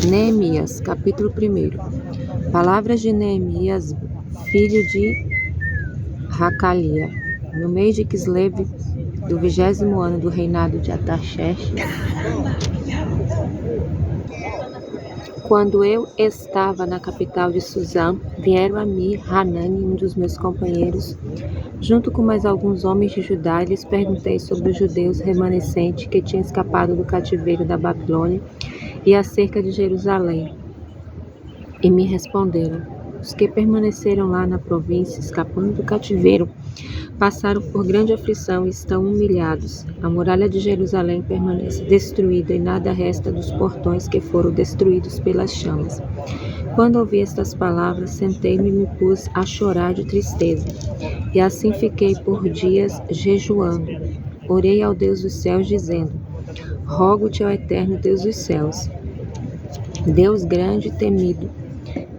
Neemias, capítulo 1. Palavras de Neemias, filho de Hacalia. No mês de Quisleve, do 20º ano do reinado de Artaxerxes, quando eu estava na capital de Suzã, vieram a mim Hanani, um dos meus companheiros, junto com mais alguns homens de Judá, e lhes perguntei sobre os judeus remanescentes que tinham escapado do cativeiro da Babilônia e acerca de Jerusalém. E me responderam: os que permaneceram lá na província, escapando do cativeiro, passaram por grande aflição e estão humilhados. A muralha de Jerusalém permanece destruída e nada resta dos portões que foram destruídos pelas chamas. Quando ouvi estas palavras, sentei-me e me pus a chorar de tristeza. E assim fiquei por dias jejuando. Orei ao Deus dos céus, dizendo: rogo-te ao eterno Deus dos céus, Deus grande e temido,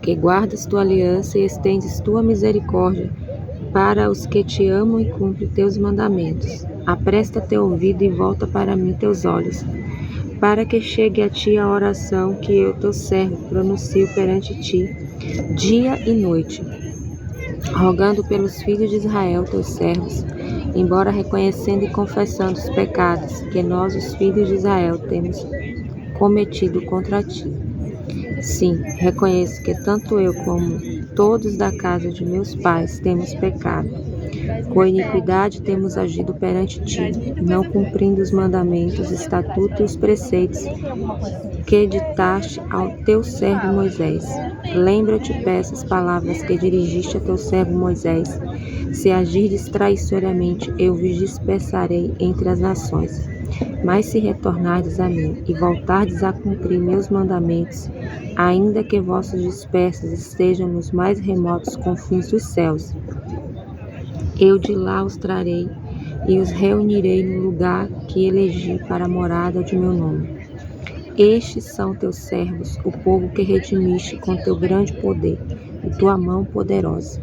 que guardas tua aliança e estendes tua misericórdia para os que te amam e cumprem teus mandamentos. Apresta teu ouvido e volta para mim teus olhos, para que chegue a ti a oração que eu, teu servo, pronuncio perante ti, dia e noite, rogando pelos filhos de Israel, teus servos, embora reconhecendo e confessando os pecados que nós, os filhos de Israel, temos cometido contra ti. Sim, reconheço que tanto eu como todos da casa de meus pais temos pecado. Com iniquidade temos agido perante ti, não cumprindo os mandamentos, estatutos e os preceitos que ditaste ao teu servo Moisés. Lembra-te, peço, as palavras que dirigiste a teu servo Moisés. Se agirdes traiçoeiramente, eu vos dispersarei entre as nações. Mas se retornardes a mim e voltardes a cumprir meus mandamentos, ainda que vossos dispersos estejam nos mais remotos confins dos céus, eu de lá os trarei e os reunirei no lugar que elegi para a morada de meu nome. Estes são teus servos, o povo que redimiste com teu grande poder e tua mão poderosa.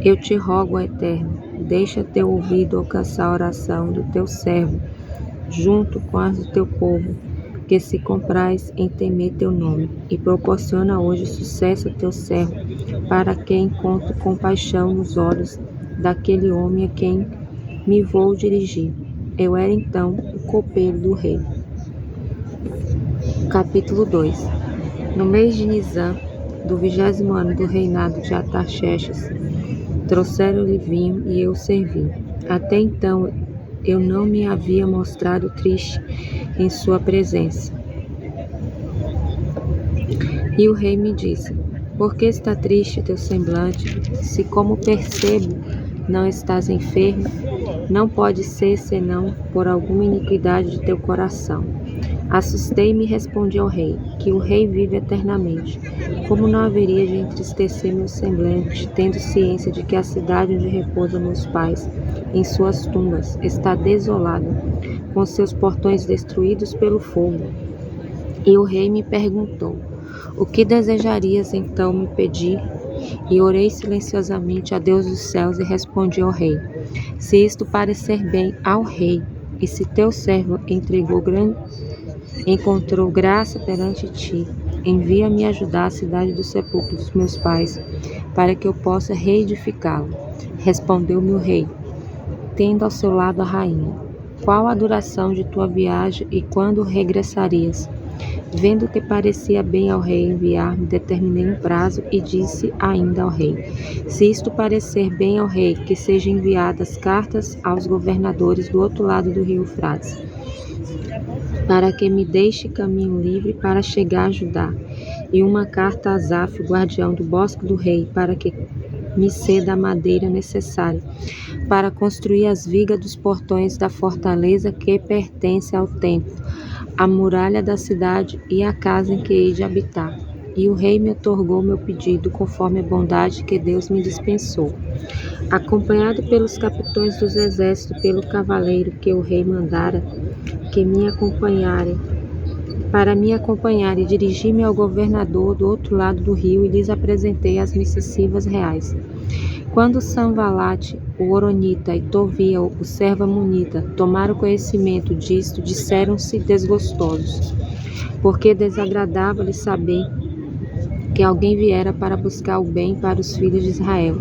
Eu te rogo, Eterno, deixa teu ouvido alcançar a oração do teu servo, junto com as do teu povo, que se compraz em temer teu nome, e proporciona hoje sucesso a teu servo, para que encontre compaixão nos olhos daquele homem a quem me vou dirigir. Eu era então o copeiro do rei. Capítulo 2. No mês de Nisã, do 20º ano do reinado de Artaxerxes, trouxeram-lhe vinho e eu servi. Até então eu não me havia mostrado triste em sua presença. E o rei me disse: por que está triste teu semblante? Se, como percebo, não estás enfermo, não pode ser senão por alguma iniquidade de teu coração. Assustei-me e respondi ao rei, que o rei vive eternamente. Como não haveria de entristecer meu semblante, tendo ciência de que a cidade onde repousam meus pais, em suas tumbas, está desolada, com seus portões destruídos pelo fogo? E o rei me perguntou: o que desejarias então me pedir? E orei silenciosamente a Deus dos céus e respondi ao rei: se isto parecer bem ao rei, e se teu servo encontrou graça perante ti, envia-me ajudar a cidade do sepulcro dos meus pais, para que eu possa reedificá-la. Respondeu-me o rei, tendo ao seu lado a rainha: qual a duração de tua viagem e quando regressarias? Vendo que parecia bem ao rei enviar-me, determinei um prazo e disse ainda ao rei: se isto parecer bem ao rei, que sejam enviadas cartas aos governadores do outro lado do rio Eufrates, para que me deixe caminho livre para chegar a Judá, e uma carta a Asaf, guardião do bosque do rei, para que me ceda a madeira necessária para construir as vigas dos portões da fortaleza que pertence ao templo, a muralha da cidade e a casa em que hei de habitar. E o rei me outorgou meu pedido, conforme a bondade que Deus me dispensou. Acompanhado pelos capitães dos exércitos, pelo cavaleiro que o rei mandara que me acompanharem, para me acompanhar, e dirigi-me ao governador do outro lado do rio e lhes apresentei as missivas reais. Quando Sanbalate, o Horonita, e Tobia, o servo amonita, tomaram conhecimento disto, disseram-se desgostosos, porque desagradava-lhes saber que alguém viera para buscar o bem para os filhos de Israel.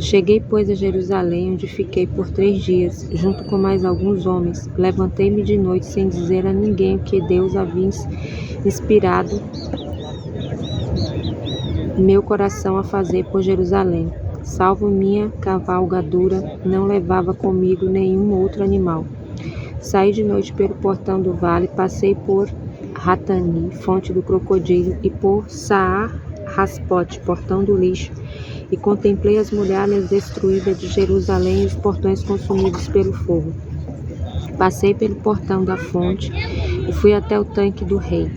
Cheguei, pois, a Jerusalém, onde fiquei por 3 dias, junto com mais alguns homens. Levantei-me de noite sem dizer a ninguém o que Deus havia inspirado meu coração a fazer por Jerusalém. Salvo minha cavalgadura, não levava comigo nenhum outro animal. Saí de noite pelo portão do vale, passei por Ratani, fonte do crocodilo, e por Saar-Raspote, portão do lixo, e contemplei as muralhas destruídas de Jerusalém e os portões consumidos pelo fogo. Passei pelo portão da fonte e fui até o tanque do rei,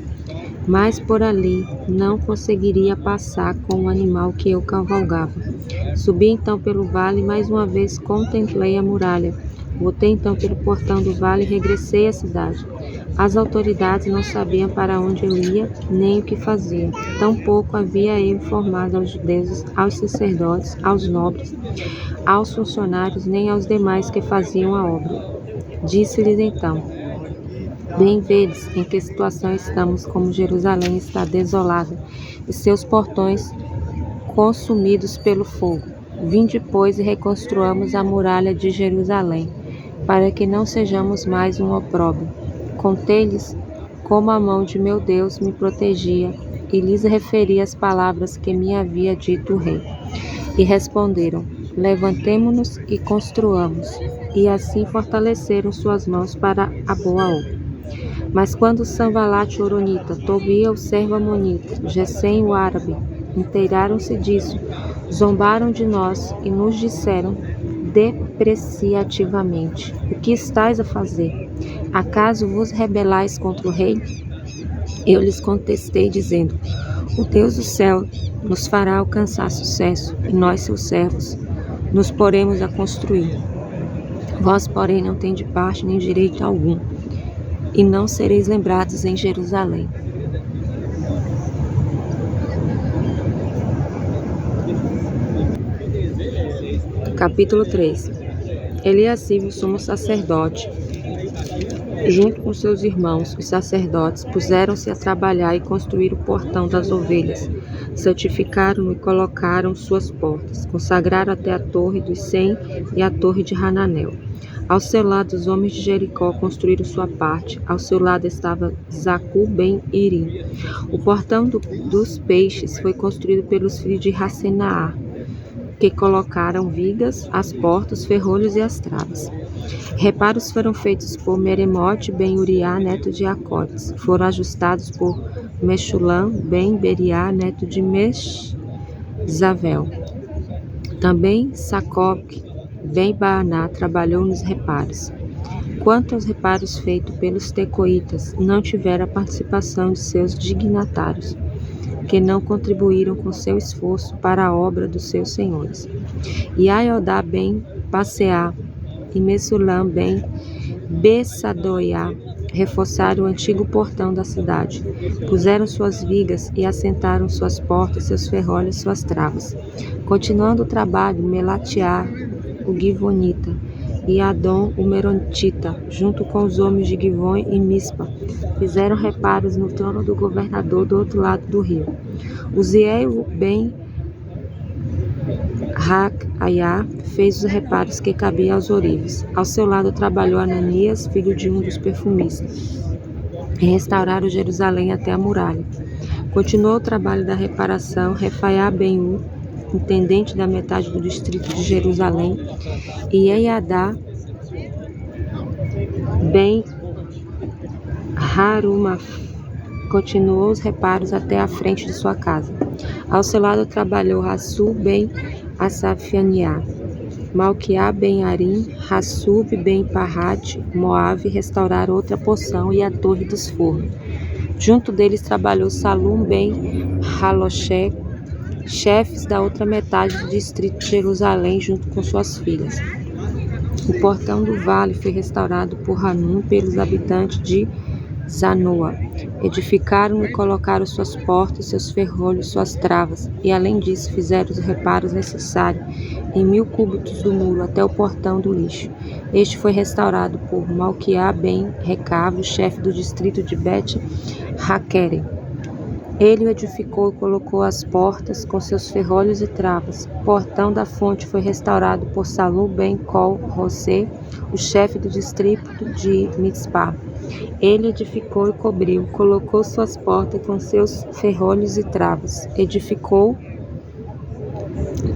mas por ali não conseguiria passar com o animal que eu cavalgava. Subi então pelo vale e mais uma vez contemplei a muralha. Voltei então pelo portão do vale e regressei à cidade. As autoridades não sabiam para onde eu ia, nem o que fazia. Tampouco havia eu informado aos judeus, aos sacerdotes, aos nobres, aos funcionários, nem aos demais que faziam a obra. Disse-lhes então: bem vedes em que situação estamos, como Jerusalém está desolada, e seus portões consumidos pelo fogo. Vinde, pois, e reconstruamos a muralha de Jerusalém, para que não sejamos mais um opróbrio. Contei-lhes como a mão de meu Deus me protegia, e lhes referi as palavras que me havia dito o rei. E responderam: levantemo-nos e construamos. E assim fortaleceram suas mãos para a boa obra. Mas quando Sanbalate o Horonita, Tobia o servo amonita, Gesem o árabe, inteiraram-se disso, zombaram de nós e nos disseram depreciativamente: o que estáis a fazer? Acaso vos rebelais contra o rei? Eu lhes contestei dizendo: o Deus do céu nos fará alcançar sucesso, e nós, seus servos, nos poremos a construir. Vós, porém, não tendes parte nem direito algum, e não sereis lembrados em Jerusalém. Capítulo 3. Eliasibe, o sumo sacerdote, junto com seus irmãos, os sacerdotes, puseram-se a trabalhar e construir o portão das ovelhas. Santificaram-no e colocaram suas portas. Consagraram até a torre dos 100 e a torre de Hananel. Ao seu lado, os homens de Jericó construíram sua parte. Ao seu lado estava Zacu ben Iri. O portão dos peixes foi construído pelos filhos de Hassenaá, que colocaram vigas, as portas, os ferrolhos e as travas. Reparos foram feitos por Meremote ben Uriá, neto de Acotes. Foram ajustados por Meshulam ben Beriá, neto de Meszavel. Também Sacob ben Baaná trabalhou nos reparos. Quanto aos reparos feitos pelos tecoitas, não tiveram a participação de seus dignatários, que não contribuíram com seu esforço para a obra dos seus senhores. E Aiodá ben Passeá e Messulam ben Bessadoiá reforçaram o antigo portão da cidade, puseram suas vigas e assentaram suas portas, seus ferrolhos, suas travas. Continuando o trabalho, Melatiá, o Givonita, e Adom, o Merontita, junto com os homens de Givon e Mispa, fizeram reparos no trono do governador do outro lado do rio. Uziel ben Hacaiá fez os reparos que cabiam aos ourives. Ao seu lado trabalhou Ananias, filho de um dos perfumistas, e restauraram Jerusalém até a muralha. Continuou o trabalho da reparação Refaiá ben-U, intendente da metade do distrito de Jerusalém, e Eiadá ben Harumaf continuou os reparos até a frente de sua casa. Ao seu lado trabalhou Hassu ben Asafianiá, Malquiá ben Arim, Hassub ben Parrat, Moabe restauraram outra porção e a torre dos fornos. Junto deles trabalhou Salum ben Haloché, chefes da outra metade do distrito de Jerusalém, junto com suas filhas. O portão do vale foi restaurado por Hanum pelos habitantes de Zanoa. Edificaram e colocaram suas portas, seus ferrolhos, suas travas, e além disso fizeram os reparos necessários em 1000 cúbitos do muro até o portão do lixo. Este foi restaurado por Malquiá ben Recave, chefe do distrito de Bet-Haquerem. Ele o edificou e colocou as portas com seus ferrolhos e travas. O portão da fonte foi restaurado por Salum ben Col-Rosé, o chefe do distrito de Mitzpah. Ele edificou e cobriu, colocou suas portas com seus ferrolhos e travas. Edificou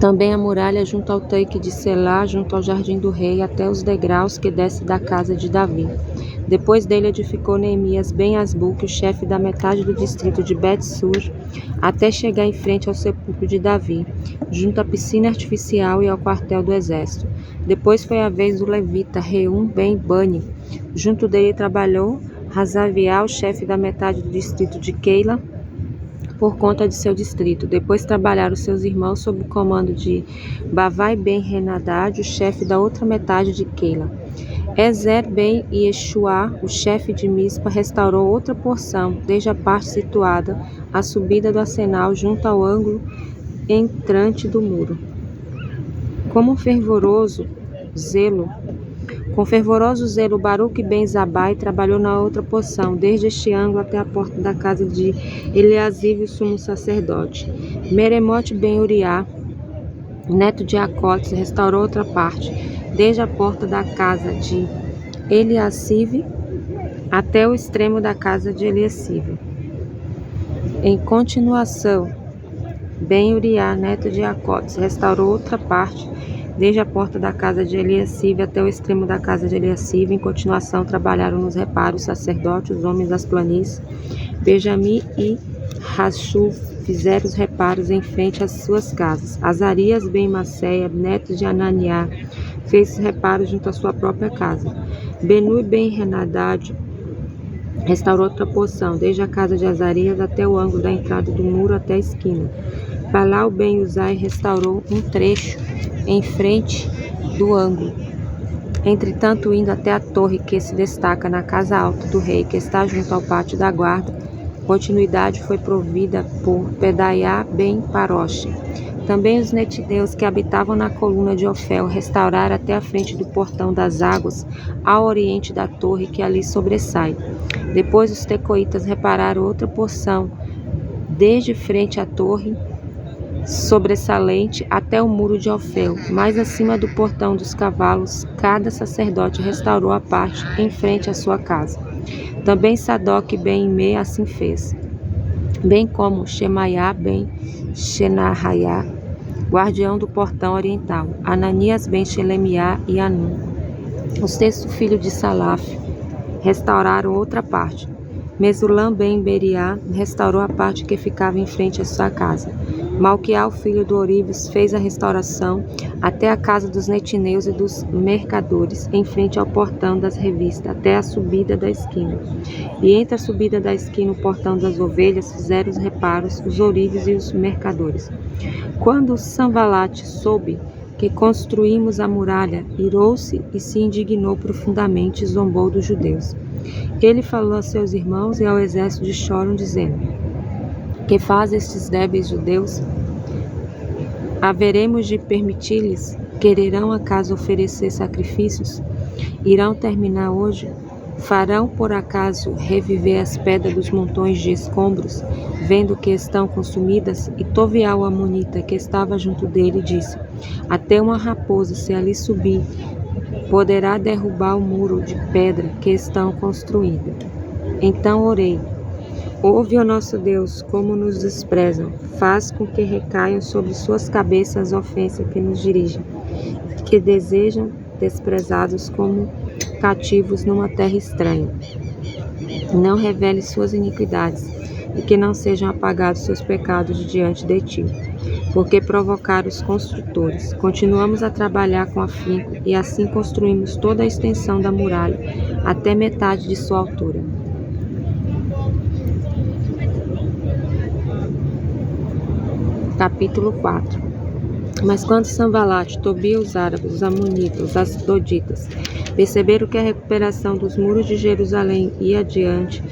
também a muralha junto ao tanque de Selá, junto ao jardim do rei, até os degraus que descem da casa de Davi. Depois dele edificou Neemias ben Azbuque, o chefe da metade do distrito de Bet-Sur, até chegar em frente ao sepulcro de Davi, junto à piscina artificial e ao quartel do exército. Depois foi a vez do levita Reum ben Bani. Junto dele trabalhou Hazaviá, o chefe da metade do distrito de Keila, por conta de seu distrito. Depois trabalharam seus irmãos sob o comando de Bavai ben Henadad, o chefe da outra metade de Keila. Ezer ben Yeshua, o chefe de Mispa, restaurou outra porção, desde a parte situada à subida do arsenal, junto ao ângulo entrante do muro. Com fervoroso zelo, Baruque ben Zabai trabalhou na outra porção, desde este ângulo até a porta da casa de Eliasibe, o sumo sacerdote. Meremote ben Uriá, neto de Acotes, restaurou outra parte, desde a porta da casa de Eliasibe até o extremo da casa de Eliasibe. Em continuação, ben Uriá, neto de Acotes, restaurou outra parte, desde a porta da casa de Eliasibe até o extremo da casa de Eliasibe. Em continuação, trabalharam nos reparos os sacerdotes, os homens das planícies. Benjamim e Hasshub fizeram os reparos em frente às suas casas. Azarias ben Maceia, neto de Ananiá, fez os reparos junto à sua própria casa. Benui ben Henadad restaurou outra porção, desde a casa de Azarias até o ângulo da entrada do muro até a esquina. Balau ben Uzai restaurou um trecho em frente do ângulo. Entretanto, indo até a torre que se destaca na casa alta do rei, que está junto ao pátio da guarda, continuidade foi provida por Pedaiá ben Paroche. Também os netineus que habitavam na coluna de Ofel restauraram até a frente do portão das águas, ao oriente da torre que ali sobressai. Depois os tecoitas repararam outra porção, desde frente à torre sobressalente até o muro de Ofel, mais acima do portão dos cavalos. Cada sacerdote restaurou a parte em frente à sua casa. Também Sadoc ben Imê assim fez, bem como Shemaiá ben Shenahaiá, guardião do portão oriental, Ananias ben Shelemiá e Anum, o sexto filho de Salaf, restauraram outra parte. Mesulam ben Beriá restaurou a parte que ficava em frente à sua casa. Malquiá, o filho do Orives, fez a restauração até a casa dos netineus e dos mercadores, em frente ao portão das revistas, até a subida da esquina. E entre a subida da esquina e o portão das ovelhas fizeram os reparos, os Orives e os mercadores. Quando Sanbalate soube que construímos a muralha, irou-se e se indignou profundamente e zombou dos judeus. Ele falou a seus irmãos e ao exército de Choron, dizendo: que faz estes débeis judeus? Haveremos de permitir-lhes? Quererão acaso oferecer sacrifícios? Irão terminar hoje? Farão por acaso reviver as pedras dos montões de escombros, vendo que estão consumidas? E Toviá, o amonita, que estava junto dele, disse: até uma raposa, se ali subir, poderá derrubar o muro de pedra que estão construídos. Então orei: ouve, ó nosso Deus, como nos desprezam. Faz com que recaiam sobre suas cabeças as ofensas que nos dirigem, que desejam desprezados como cativos numa terra estranha. Não revele suas iniquidades, e que não sejam apagados seus pecados de diante de ti, porque provocaram os construtores. Continuamos a trabalhar com afinco, e assim construímos toda a extensão da muralha, até metade de sua altura. Capítulo 4. Mas quando Sanbalate, Tobia, os árabes, os amonitas, os asdoditas, perceberam que a recuperação dos muros de Jerusalém ia adiante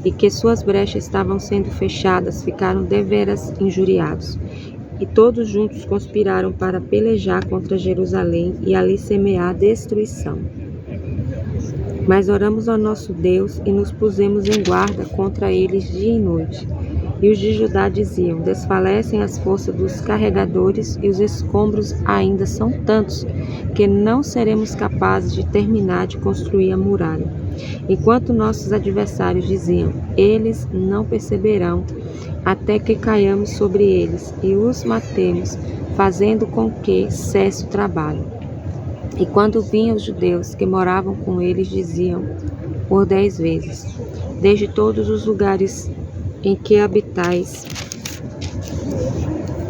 e que suas brechas estavam sendo fechadas, ficaram deveras injuriados. E todos juntos conspiraram para pelejar contra Jerusalém e ali semear destruição. Mas oramos ao nosso Deus e nos pusemos em guarda contra eles dia e noite. E os de Judá diziam: desfalecem as forças dos carregadores e os escombros ainda são tantos que não seremos capazes de terminar de construir a muralha. Enquanto nossos adversários diziam: eles não perceberão até que caiamos sobre eles e os matemos, fazendo com que cesse o trabalho. E quando vinham os judeus que moravam com eles, diziam por 10 vezes: desde todos os lugares em que habitais,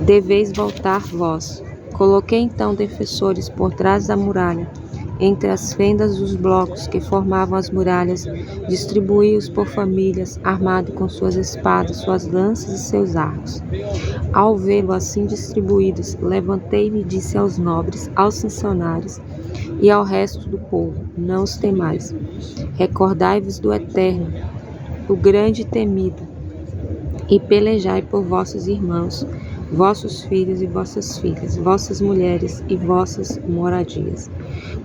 deveis voltar vós. Coloquei então defensores por trás da muralha, entre as fendas dos blocos que formavam as muralhas, distribuí-os por famílias, armados com suas espadas, suas lanças e seus arcos. Ao vê-lo assim distribuídos, levantei-me e disse aos nobres, aos funcionários e ao resto do povo: não os temais. Recordai-vos do Eterno, o grande e temido, e pelejai por vossos irmãos, vossos filhos e vossas filhas, vossas mulheres e vossas moradias.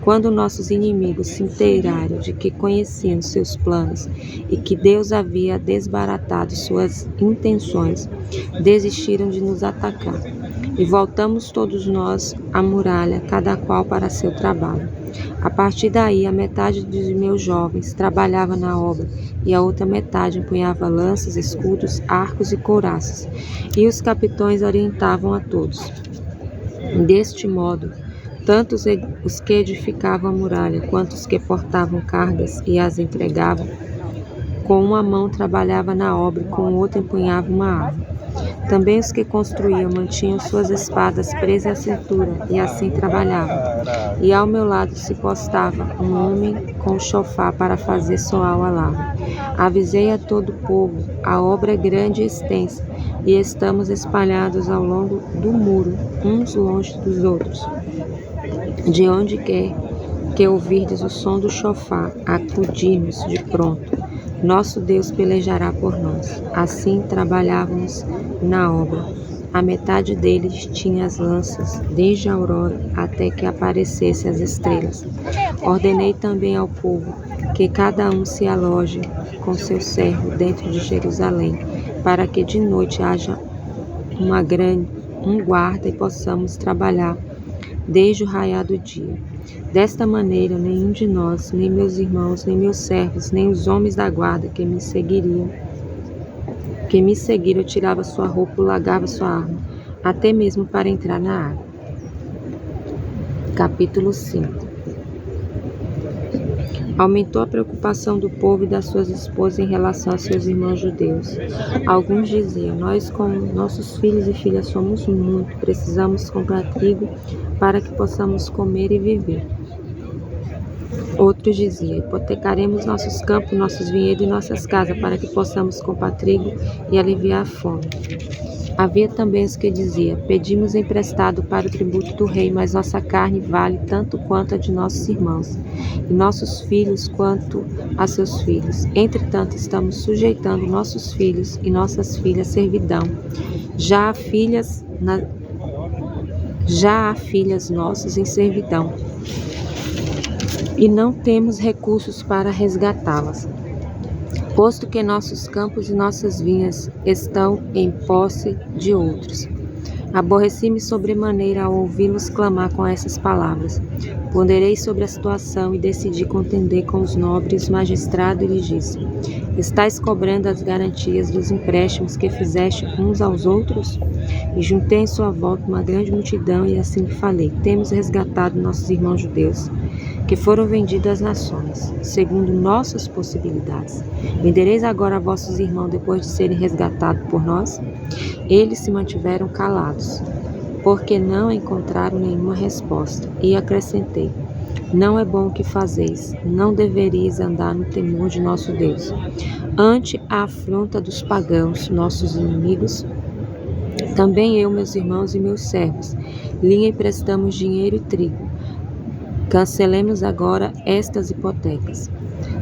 Quando nossos inimigos se inteiraram de que conheciam seus planos e que Deus havia desbaratado suas intenções, desistiram de nos atacar. E voltamos todos nós à muralha, cada qual para seu trabalho. A partir daí, a metade dos meus jovens trabalhava na obra e a outra metade empunhava lanças, escudos, arcos e couraças, e os capitães orientavam a todos. Deste modo, tanto os que edificavam a muralha quanto os que portavam cargas e as entregavam, com uma mão trabalhava na obra e com outra empunhava uma arma. Também os que construíam mantinham suas espadas presas à cintura e assim trabalhavam. E ao meu lado se postava um homem com o chofar para fazer soar o alarme. Avisei a todo o povo: a obra é grande e extensa, e estamos espalhados ao longo do muro, uns longe dos outros. De onde quer que ouvirdes o som do chofar, acudimos de pronto. Nosso Deus pelejará por nós. Assim trabalhávamos na obra. A metade deles tinha as lanças, desde a aurora até que aparecessem as estrelas. Ordenei também ao povo que cada um se aloje com seu servo dentro de Jerusalém, para que de noite haja um guarda e possamos trabalhar desde o raiar do dia. Desta maneira, nenhum de nós, nem meus irmãos, nem meus servos, nem os homens da guarda que me seguiram, tirava sua roupa ou largava sua arma, até mesmo para entrar na água. Capítulo 5. Aumentou a preocupação do povo e das suas esposas em relação a seus irmãos judeus. Alguns diziam: nós com nossos filhos e filhas somos muito, precisamos comprar trigo para que possamos comer e viver. Outros diziam: hipotecaremos nossos campos, nossos vinhedos e nossas casas para que possamos comprar trigo e aliviar a fome. Havia também os que diziam: pedimos emprestado para o tributo do rei, mas nossa carne vale tanto quanto a de nossos irmãos, e nossos filhos quanto a seus filhos. Entretanto, estamos sujeitando nossos filhos e nossas filhas à servidão. Já há filhas nossas em servidão, e não temos recursos para resgatá-las, posto que nossos campos e nossas vinhas estão em posse de outros. Aborreci-me sobremaneira ao ouvi-los clamar com essas palavras. Ponderei sobre a situação e decidi contender com os nobres magistrados e lhes disse: estais cobrando as garantias dos empréstimos que fizeste uns aos outros? E juntei em sua volta uma grande multidão e assim lhe falei: temos resgatado nossos irmãos judeus, que foram vendidos às nações, segundo nossas possibilidades. Vendereis agora a vossos irmãos depois de serem resgatados por nós? Eles se mantiveram calados, porque não encontraram nenhuma resposta. E acrescentei: não é bom o que fazeis, não deveríeis andar no temor de nosso Deus. Ante a afronta dos pagãos, nossos inimigos, Também eu, meus irmãos e meus servos, lhe emprestamos dinheiro e trigo. Cancelemos agora estas hipotecas.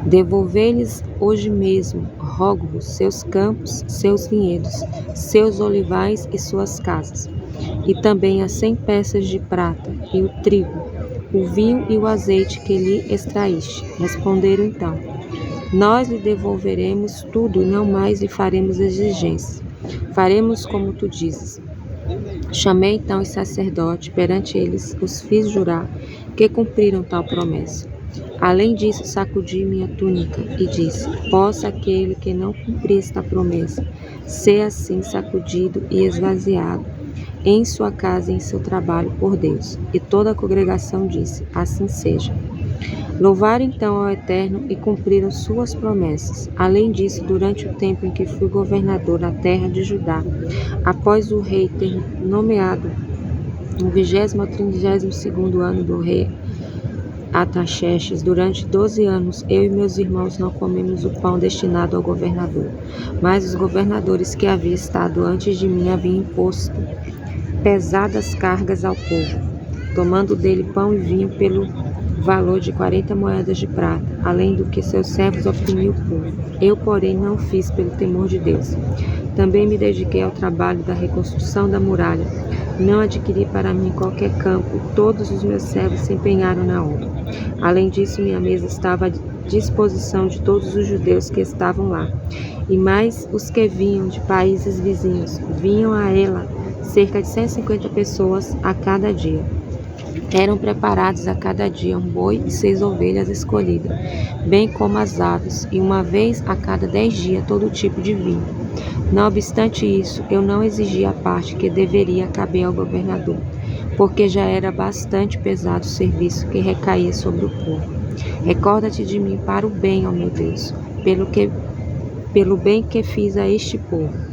Devolvei-lhes hoje mesmo, rogo-vos, seus campos, seus vinhedos, seus olivais e suas casas, e também as 100 peças de prata, e o trigo, o vinho e o azeite que lhe extraíste. Responderam então: nós lhe devolveremos tudo e não mais lhe faremos exigências. Faremos como tu dizes. Chamei então os sacerdotes, perante eles os fiz jurar que cumpriram tal promessa. Além disso, sacudi minha túnica e disse: possa aquele que não cumprir esta promessa ser assim sacudido e esvaziado em sua casa e em seu trabalho por Deus. E toda a congregação disse: assim seja. Louvaram então ao Eterno e cumpriram suas promessas. Além disso, durante o tempo em que fui governador na terra de Judá, após o rei ter nomeado no 20º ao 32º ano do rei Artaxerxes, durante 12 anos, eu e meus irmãos não comemos o pão destinado ao governador, mas os governadores que havia estado antes de mim haviam imposto pesadas cargas ao povo, tomando dele pão e vinho pelo valor de 40 moedas de prata, além do que seus servos oprimiam o povo. Eu, porém, não fiz pelo temor de Deus. Também me dediquei ao trabalho da reconstrução da muralha. Não adquiri para mim qualquer campo, todos os meus servos se empenharam na obra. Além disso, minha mesa estava à disposição de todos os judeus que estavam lá, e mais os que vinham de países vizinhos. Vinham a ela cerca de 150 pessoas a cada dia. Eram preparados a cada dia um boi e 6 ovelhas escolhidas, bem como as aves, e uma vez a cada 10 dias todo tipo de vinho. Não obstante isso, eu não exigia a parte que deveria caber ao governador, porque já era bastante pesado o serviço que recaía sobre o povo. Recorda-te de mim para o bem, ó meu Deus, pelo bem que fiz a este povo.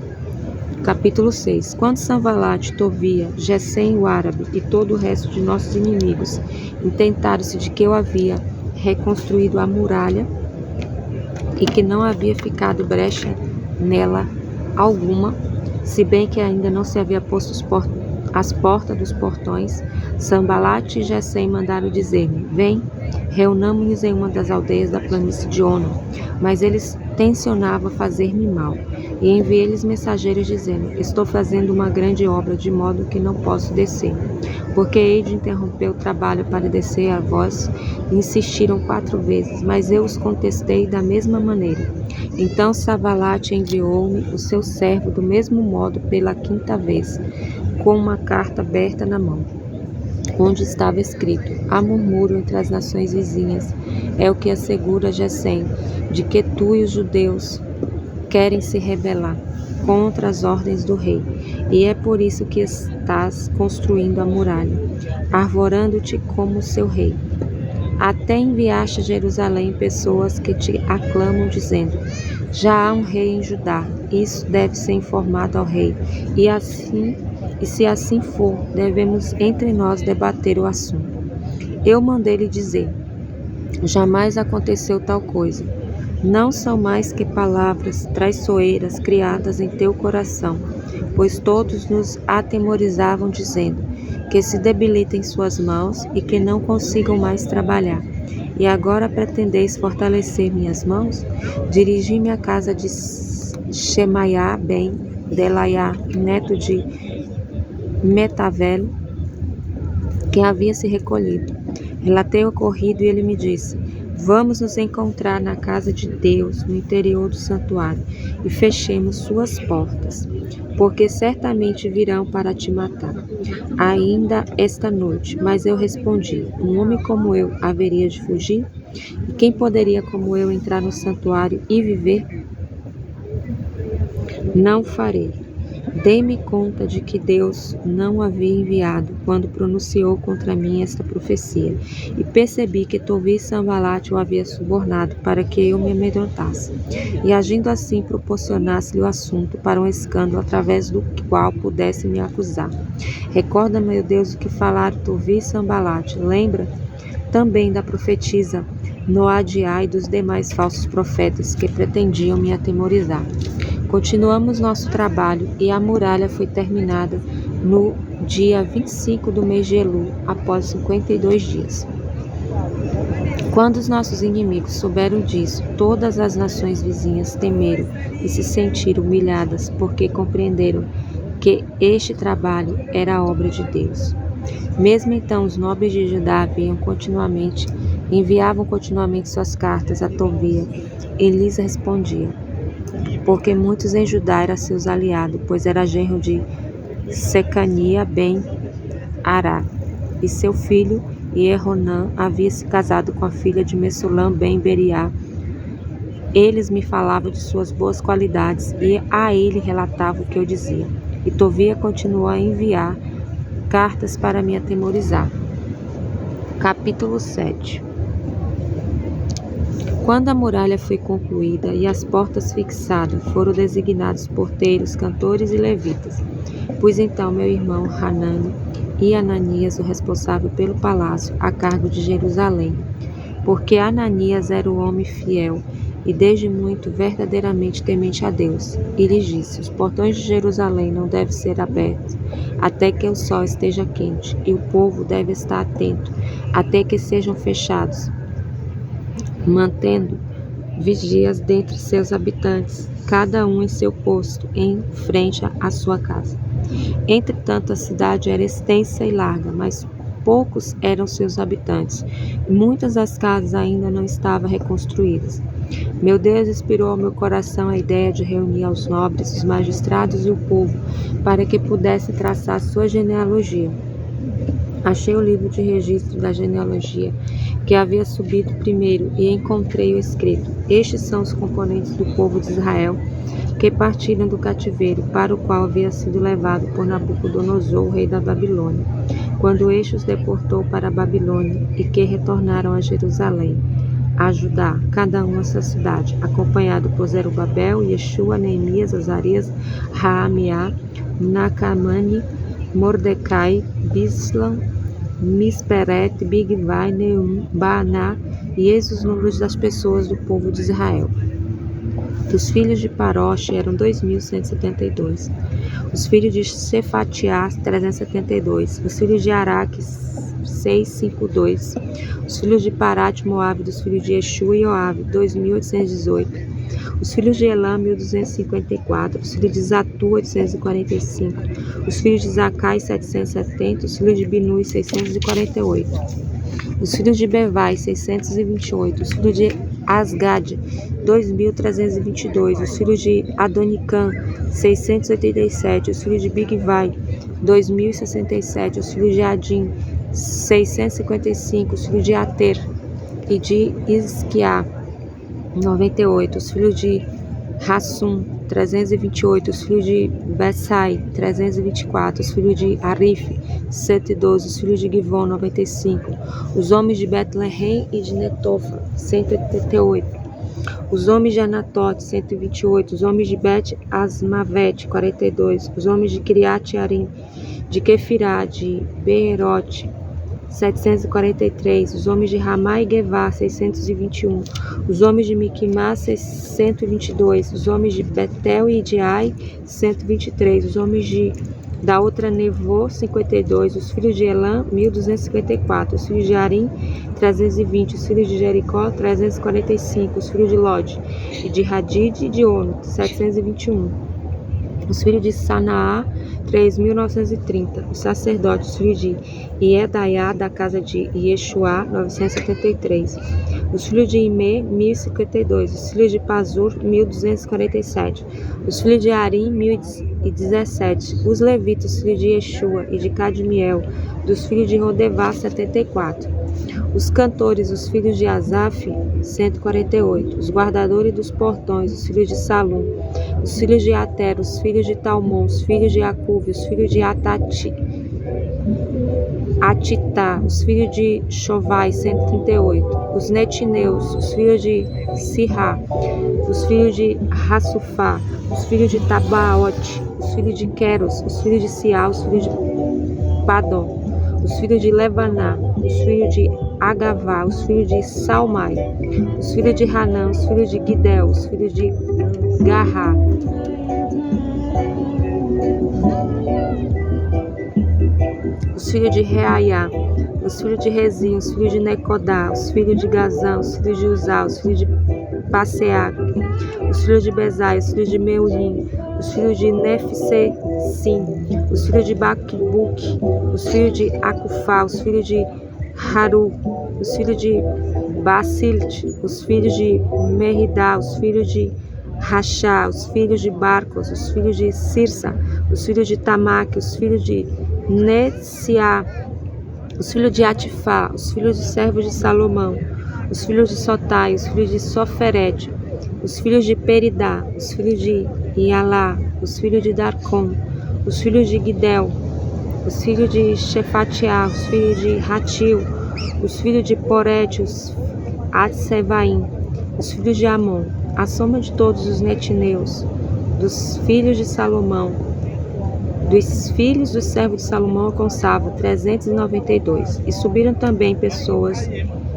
Capítulo 6. Quando Sanbalate, Tobia, Gesem o árabe e todo o resto de nossos inimigos intentaram-se de que eu havia reconstruído a muralha e que não havia ficado brecha nela alguma, se bem que ainda não se havia posto as portas dos portões, Sanbalate e Gesem mandaram dizer-me: vem, reunamo-nos em uma das aldeias da planície de Ono. Mas eles tensionavam fazer-me mal, e enviei-lhes mensageiros dizendo: estou fazendo uma grande obra, de modo que não posso descer. Porque hei de interromper o trabalho para descer a vós? Insistiram 4 vezes, mas eu os contestei da mesma maneira. Então Sanbalate enviou-me o seu servo do mesmo modo pela 5ª vez, com uma carta aberta na mão, onde estava escrito: há murmúrio entre as nações vizinhas, é o que assegura Gesem, de que tu e os judeus querem se rebelar contra as ordens do rei, e é por isso que estás construindo a muralha, arvorando-te como seu rei. Até enviaste a Jerusalém pessoas que te aclamam, dizendo: já há um rei em Judá, isso deve ser informado ao rei, e se assim for, devemos entre nós debater o assunto. Eu mandei-lhe dizer: jamais aconteceu tal coisa. Não são mais que palavras traiçoeiras criadas em teu coração, pois todos nos atemorizavam, dizendo: que se debilitem suas mãos e que não consigam mais trabalhar. E agora pretendeis fortalecer minhas mãos? Dirigi-me à casa de Shemaiah ben Delaiah, neto de Metavel, que havia se recolhido. Relatei o ocorrido e ele me disse: vamos nos encontrar na casa de Deus, no interior do santuário, e fechemos suas portas, porque certamente virão para te matar, ainda esta noite. Mas eu respondi: um homem como eu haveria de fugir? E quem poderia como eu entrar no santuário e viver? Não farei. Dei-me conta de que Deus não havia enviado quando pronunciou contra mim esta profecia, e percebi que Tobia e Sanbalate o havia subornado para que eu me amedrontasse, e agindo assim proporcionasse-lhe o assunto para um escândalo através do qual pudesse me acusar. Recorda, meu Deus, o que falaram Tobia e Sanbalate. Lembra também da profetisa Noadiá e dos demais falsos profetas que pretendiam me atemorizar. Continuamos nosso trabalho e a muralha foi terminada no dia 25 do mês de Elul, após 52 dias. Quando os nossos inimigos souberam disso, todas as nações vizinhas temeram e se sentiram humilhadas, porque compreenderam que este trabalho era obra de Deus. Mesmo então, os nobres de Judá enviavam continuamente suas cartas a Tobia e lhes respondia, porque muitos em Judá eram seus aliados, pois era genro de Secania ben Ará, e seu filho Ieronã havia se casado com a filha de Mesulam ben Beriá. Eles me falavam de suas boas qualidades e a ele relatavam o que eu dizia. E Tobia continuou a enviar cartas para me atemorizar. Capítulo 7. Quando a muralha foi concluída e as portas fixadas, foram designados porteiros, cantores e levitas. Pus então meu irmão Hanani e Ananias, o responsável pelo palácio, a cargo de Jerusalém, porque Ananias era um homem fiel e desde muito verdadeiramente temente a Deus. E lhes disse: os portões de Jerusalém não devem ser abertos até que o sol esteja quente, e o povo deve estar atento até que sejam fechados, mantendo vigias dentre seus habitantes, cada um em seu posto, em frente à sua casa. Entretanto, a cidade era extensa e larga, mas poucos eram seus habitantes, e muitas das casas ainda não estavam reconstruídas. Meu Deus inspirou ao meu coração a ideia de reunir aos nobres, os magistrados e o povo, para que pudessem traçar sua genealogia. Achei o livro de registro da genealogia que havia subido primeiro e encontrei o escrito: estes são os componentes do povo de Israel que partiram do cativeiro para o qual havia sido levado por Nabucodonosor, rei da Babilônia, quando este os deportou para a Babilônia, e que retornaram a Jerusalém, a Judá, cada um a sua cidade, acompanhado por Zerubabel, Yeshua, Neemias, Azarias, Raamiá, Nacamani, Mordecai, Bislam, Misperet, Bigvai, Neum, Baaná, e eis os números das pessoas do povo de Israel. Dos filhos de Paroche eram 2.172. Os filhos de Cefatiás, 372. Os filhos de Araque, 652. Os filhos de Parate, Moabe, dos filhos de Yeshua e Joabe, 2.818. Os filhos de Elam, 1.254. Os filhos de Zatu, 845. Os filhos de Zacai, 770. Os filhos de Binui, 648. Os filhos de Bevai, 628. Os filhos de Asgad, 2.322. Os filhos de Adonicam, 687. Os filhos de Bigvai, 2.067. Os filhos de Adim, 655. Os filhos de Ater e de Isquiá, 98. Os filhos de Hassum, 328. Os filhos de Bessai, 324. Os filhos de Arif, 112. Os filhos de Givon, 95. Os homens de Betlehem e de Netofa, 188. Os homens de Anatote, 128. Os homens de Bet-Asmavet, 42. Os homens de Kiriat Yarim, de Kefirá, de Beerote, 743. Os homens de Ramá e Gevá, 621. Os homens de Miquimás, 122. Os homens de Betel e de Ai, 123. Os homens da outra Nevô, 52. Os filhos de Elam, 1.254. Os filhos de Arim, 320. Os filhos de Jericó, 345. Os filhos de Lod e de Hadid e de Ono, 721. Os filhos de Sanaá, 3.930. Os sacerdotes, os filhos de Iedaiá, da casa de Yeshua, 973. Os filhos de Imê, 1.052. Os filhos de Pazur, 1.247. Os filhos de Arim, 1.017. Os levitas, os filhos de Yeshua e de Cadmiel, dos filhos de Rodevá, 74. Os cantores, os filhos de Asaf, 148. Os guardadores dos portões, os filhos de Salum. Os filhos de Ater, os filhos de Talmon, os filhos de Acuve, os filhos de Atitá, os filhos de Chovai, 138. Os Netineus, os filhos de Sirá, os filhos de Hassufá, os filhos de Tabaote, os filhos de Queros, os filhos de Siá, os filhos de Padom, os filhos de Lebaná, os filhos de Agavá, os filhos de Salmai, os filhos de Hanã, os filhos de Gidel, os filhos de Garrá, os filhos de Reaiá, os filhos de Rezim, os filhos de Necodá, os filhos de Gazã, os filhos de Uzá, os filhos de Passeac, os filhos de Bezai, os filhos de Meurim, os filhos de Nefsesim, os filhos de Baqubuque, os filhos de Acufá, os filhos de Haru, os filhos de Basilte, os filhos de Meridá, os filhos de Rachá, os filhos de Barcos, os filhos de Sirsa, os filhos de Tamaque, os filhos de Nesiá, os filhos de Atifá, os filhos de servos de Salomão, os filhos de Sotai, os filhos de Soferete, os filhos de Peridá, os filhos de Ialá, os filhos de Darcom, os filhos de Gidel, os filhos de Shefatiá, os filhos de Ratil, os filhos de Porete, os Adsevaim, os filhos de Amon, a soma de todos os netineus, dos filhos de Salomão, dos filhos do servo de Salomão alcançava 392, e subiram também pessoas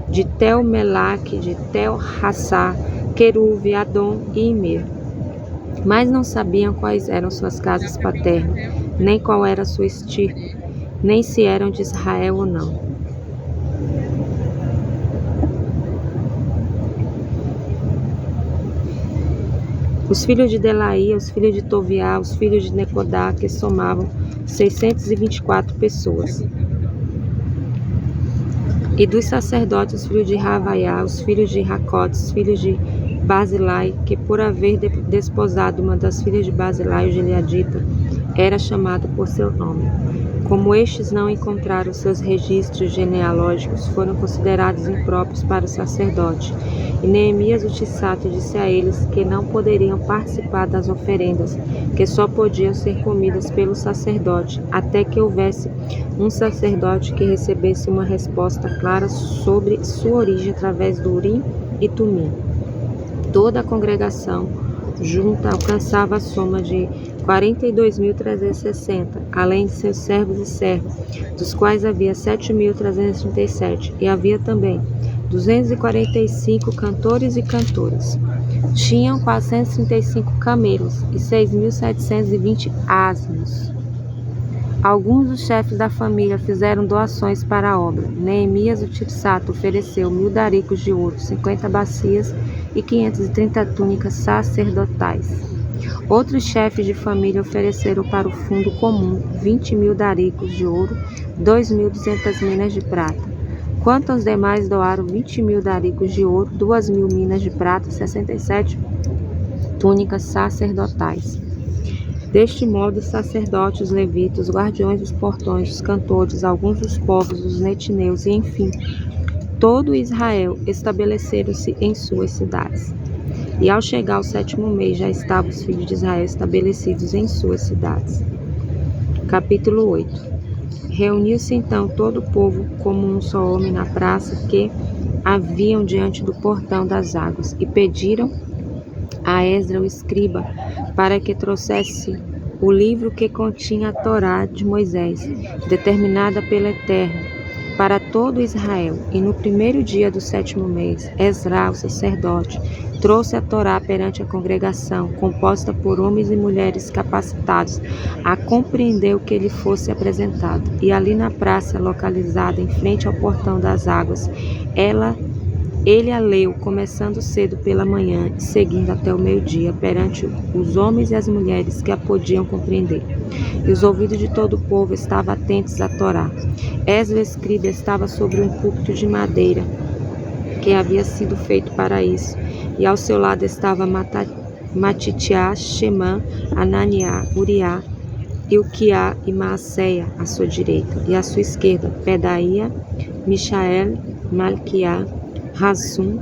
de Tel-Melaque, de Tel-Hassá, Queruve, Adom e Imer. Mas não sabiam quais eram suas casas paternas, nem qual era sua estirpe, nem se eram de Israel ou não. Os filhos de Delaía, os filhos de Toviá, os filhos de Necodá, que somavam 624 pessoas. E dos sacerdotes, os filhos de Ravaiá, os filhos de Racote, os filhos de Basilai, que por haver desposado uma das filhas de Basilai, o gileadita, era chamado por seu nome. Como estes não encontraram seus registros genealógicos, foram considerados impróprios para o sacerdote. E Neemias o Tisato disse a eles que não poderiam participar das oferendas, que só podiam ser comidas pelo sacerdote, até que houvesse um sacerdote que recebesse uma resposta clara sobre sua origem através do Urim e Tumim. Toda a congregação junta alcançava a soma de 42.360, além de seus servos e servas, dos quais havia 7.337, e havia também 245 cantores e cantoras. Tinham 435 camelos e 6.720 asnos. Alguns dos chefes da família fizeram doações para a obra. Neemias o Tisato ofereceu 1.000 daricos de ouro, 50 bacias e 530 túnicas sacerdotais. Outros chefes de família ofereceram para o fundo comum 20.000 daricos de ouro, 2.200 minas de prata. Quanto aos demais, doaram 20.000 daricos de ouro, 2.000 minas de prata, 67 túnicas sacerdotais. Deste modo, os sacerdotes, os levitas, os guardiões dos portões, os cantores, alguns dos povos, os netineus e, enfim, todo Israel estabeleceram-se em suas cidades. E ao chegar ao 7º mês, já estavam os filhos de Israel estabelecidos em suas cidades. Capítulo 8. Reuniu-se então todo o povo como um só homem na praça que haviam diante do portão das águas, e pediram a Esdra o escriba para que trouxesse o livro que continha a Torá de Moisés, determinada pelo Eterno, para todo Israel. E no primeiro dia do 7º mês, Esdra, o sacerdote, trouxe a Torá perante a congregação, composta por homens e mulheres capacitados a compreender o que lhe fosse apresentado. E ali na praça, localizada em frente ao portão das águas, ele a leu, começando cedo pela manhã e seguindo até o meio-dia, perante os homens e as mulheres que a podiam compreender. E os ouvidos de todo o povo estavam atentos à Torá. Esdra, escriba, estava sobre um púlpito de madeira que havia sido feito para isso, e ao seu lado estava Matitiá, Shemã, Ananiá, Uriá, Ilquiá e Maaseia à sua direita, e à sua esquerda Pedaía, Michael, Malquiá, Razum,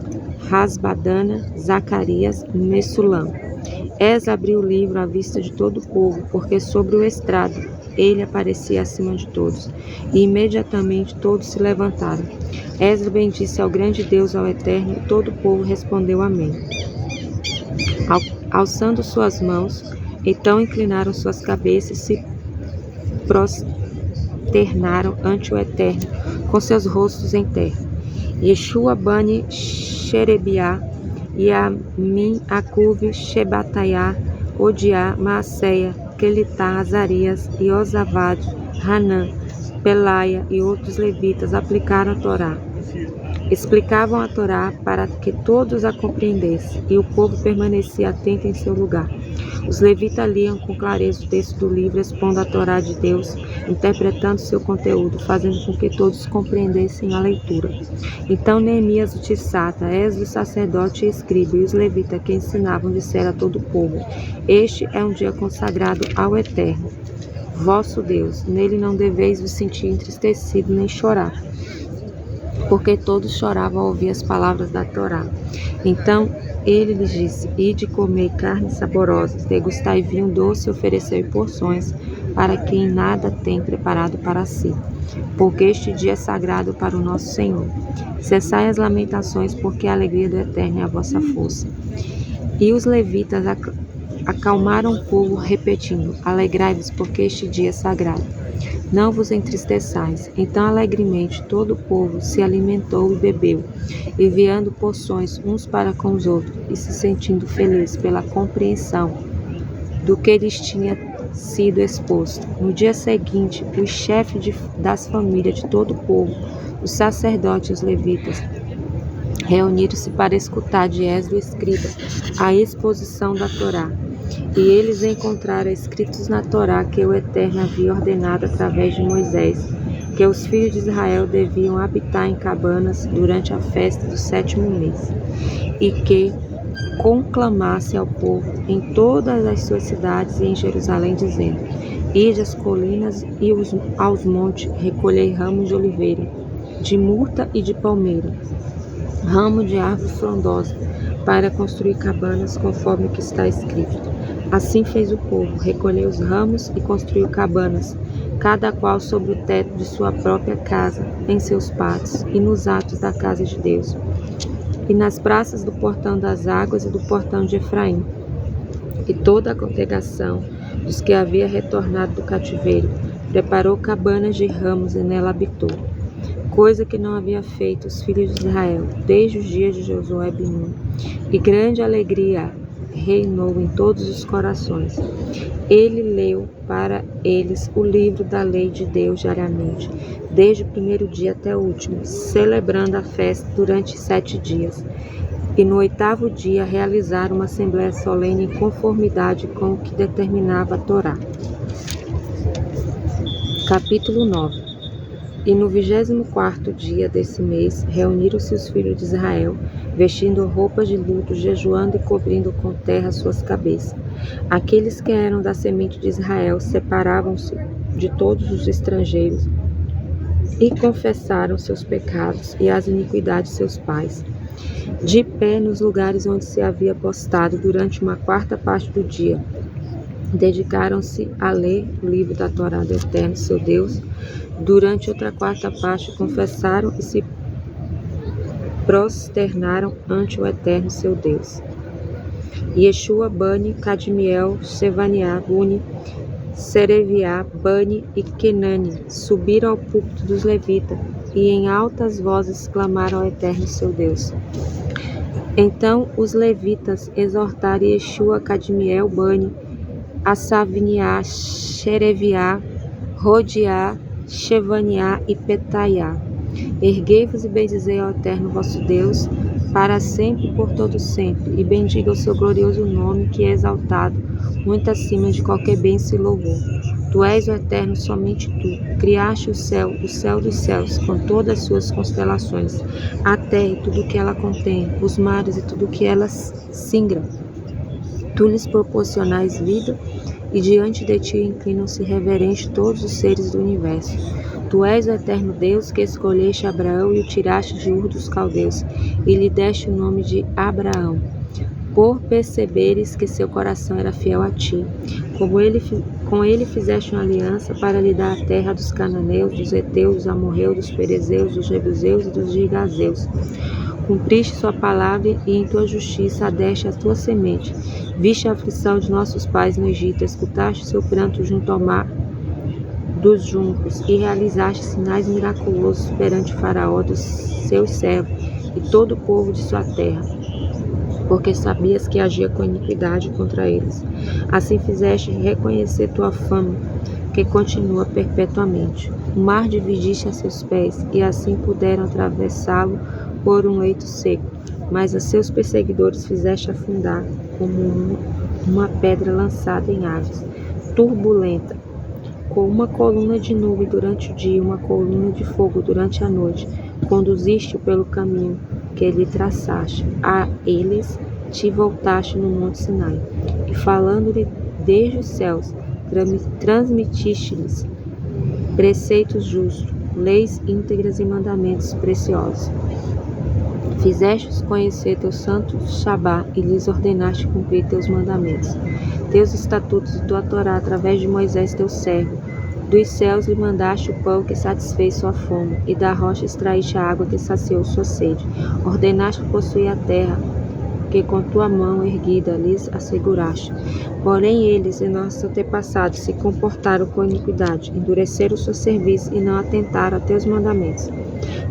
Rasbadana, Zacarias e Messulam. Esdra abriu o livro à vista de todo o povo, porque sobre o estrado ele aparecia acima de todos, e imediatamente todos se levantaram. Esdra bendisse ao grande Deus, ao Eterno, e todo o povo respondeu amém. Alçando suas mãos, então inclinaram suas cabeças e se prosternaram ante o Eterno, com seus rostos em terra. Yeshua Bani Sherebiá, Yamin Akuv, Shebataiá, Odiá, Maaseia, Kelitá, Azarias, Iosavad, Hanã, Pelaia e outros levitas aplicaram a Torá. Explicavam a Torá para que todos a compreendessem, e o povo permanecia atento em seu lugar. Os levitas liam com clareza o texto do livro, expondo a Torá de Deus, interpretando seu conteúdo, fazendo com que todos compreendessem a leitura. Então Neemias o Tissata, Esdras o sacerdote e escriba, e os levitas que ensinavam, disseram a todo o povo: Este é um dia consagrado ao Eterno, vosso Deus. Nele não deveis vos sentir entristecido nem chorar, porque todos choravam ao ouvir as palavras da Torá. Então ele lhes disse: Ide comer carnes saborosas, degustai vinho doce e oferecei porções para quem nada tem preparado para si, porque este dia é sagrado para o nosso Senhor. Cessai as lamentações, porque a alegria do Eterno é a vossa força. E os levitas acalmaram o povo, repetindo: Alegrai-vos, porque este dia é sagrado. Não vos entristeçais. Então alegremente todo o povo se alimentou e bebeu, enviando porções uns para com os outros, e se sentindo felizes pela compreensão do que lhes tinha sido exposto. No dia seguinte, os chefes das famílias de todo o povo, os sacerdotes e os levitas, reuniram-se para escutar de Esdras o escriba a exposição da Torá. E eles encontraram escritos na Torá que o Eterno havia ordenado através de Moisés, que os filhos de Israel deviam habitar em cabanas durante a festa do 7º mês, e que conclamasse ao povo em todas as suas cidades e em Jerusalém, dizendo: Ide às colinas e aos montes, recolhei ramos de oliveira, de murta e de palmeira, ramo de árvore frondosa, para construir cabanas conforme o que está escrito. Assim fez o povo, recolheu os ramos e construiu cabanas, cada qual sobre o teto de sua própria casa, em seus pátios e nos atos da casa de Deus, e nas praças do portão das águas e do portão de Efraim. E toda a congregação dos que havia retornado do cativeiro preparou cabanas de ramos e nela habitou, coisa que não havia feito os filhos de Israel desde os dias de Josué e Nun. E grande alegria reinou em todos os corações. Ele leu para eles o livro da lei de Deus diariamente, desde o primeiro dia até o último, celebrando a festa durante 7 dias. E no 8º dia realizaram uma assembléia solene em conformidade com o que determinava a Torá. Capítulo 9. E no 24º dia desse mês, reuniram-se os filhos de Israel, vestindo roupas de luto, jejuando e cobrindo com terra suas cabeças. Aqueles que eram da semente de Israel separavam-se de todos os estrangeiros e confessaram seus pecados e as iniquidades de seus pais. De pé nos lugares onde se havia postado durante uma 4ª parte do dia, dedicaram-se a ler o livro da Torá do Eterno, seu Deus. Durante outra 4ª parte, confessaram e se prosternaram ante o Eterno, seu Deus. Yeshua, Bani, Cadmiel, Shevaniah, Buni, Sereviá, Bani e Kenani subiram ao púlpito dos levitas e em altas vozes clamaram ao Eterno, seu Deus. Então os levitas exortaram Yeshua, Cadmiel, Bani, Assavniá, Shereviá, Rodiá, Shevaniá e Petaiá. Erguei-vos e bendizei ao Eterno vosso Deus, para sempre e por todo sempre, e bendiga o seu glorioso nome, que é exaltado, muito acima de qualquer bênção e louvor. Tu és o Eterno, somente tu. Criaste o céu dos céus, com todas as suas constelações, a terra e tudo o que ela contém, os mares e tudo o que elas singram. Tu lhes proporcionais vida, e diante de ti inclinam-se reverente todos os seres do universo. Tu és o Eterno Deus, que escolheste Abraão e o tiraste de Ur dos Caldeus, e lhe deste o nome de Abraão, por perceberes que seu coração era fiel a ti. Com ele fizeste uma aliança para lhe dar a terra dos cananeus, dos heteus, dos amorreus, dos perezeus, dos jebuseus e dos gigazeus. Cumpriste sua palavra e em tua justiça adeste a tua semente. Viste a aflição de nossos pais no Egito, escutaste seu pranto junto ao mar dos juncos e realizaste sinais miraculosos perante Faraó dos seus servos e todo o povo de sua terra, porque sabias que agia com iniquidade contra eles. Assim fizeste reconhecer tua fama, que continua perpetuamente. O mar dividiste a seus pés, e assim puderam atravessá-lo por um leito seco. Mas a seus perseguidores fizeste afundar, como uma pedra lançada em águas, turbulenta, com uma coluna de nuvem durante o dia e uma coluna de fogo durante a noite. Conduziste-o pelo caminho que lhe traçaste. A eles te voltaste no monte Sinai, e falando-lhe desde os céus, transmitiste-lhes preceitos justos, leis íntegras e mandamentos preciosos. Fizeste-os conhecer teu santo Shabá e lhes ordenaste cumprir teus mandamentos, teus estatutos e tua Torá através de Moisés teu servo. Dos céus lhe mandaste o pão que satisfez sua fome, e da rocha extraíste a água que saciou sua sede. Ordenaste possuir a terra, que com tua mão erguida lhes asseguraste. Porém eles e nossos antepassados se comportaram com iniquidade, endureceram o seu serviço e não atentaram a teus mandamentos,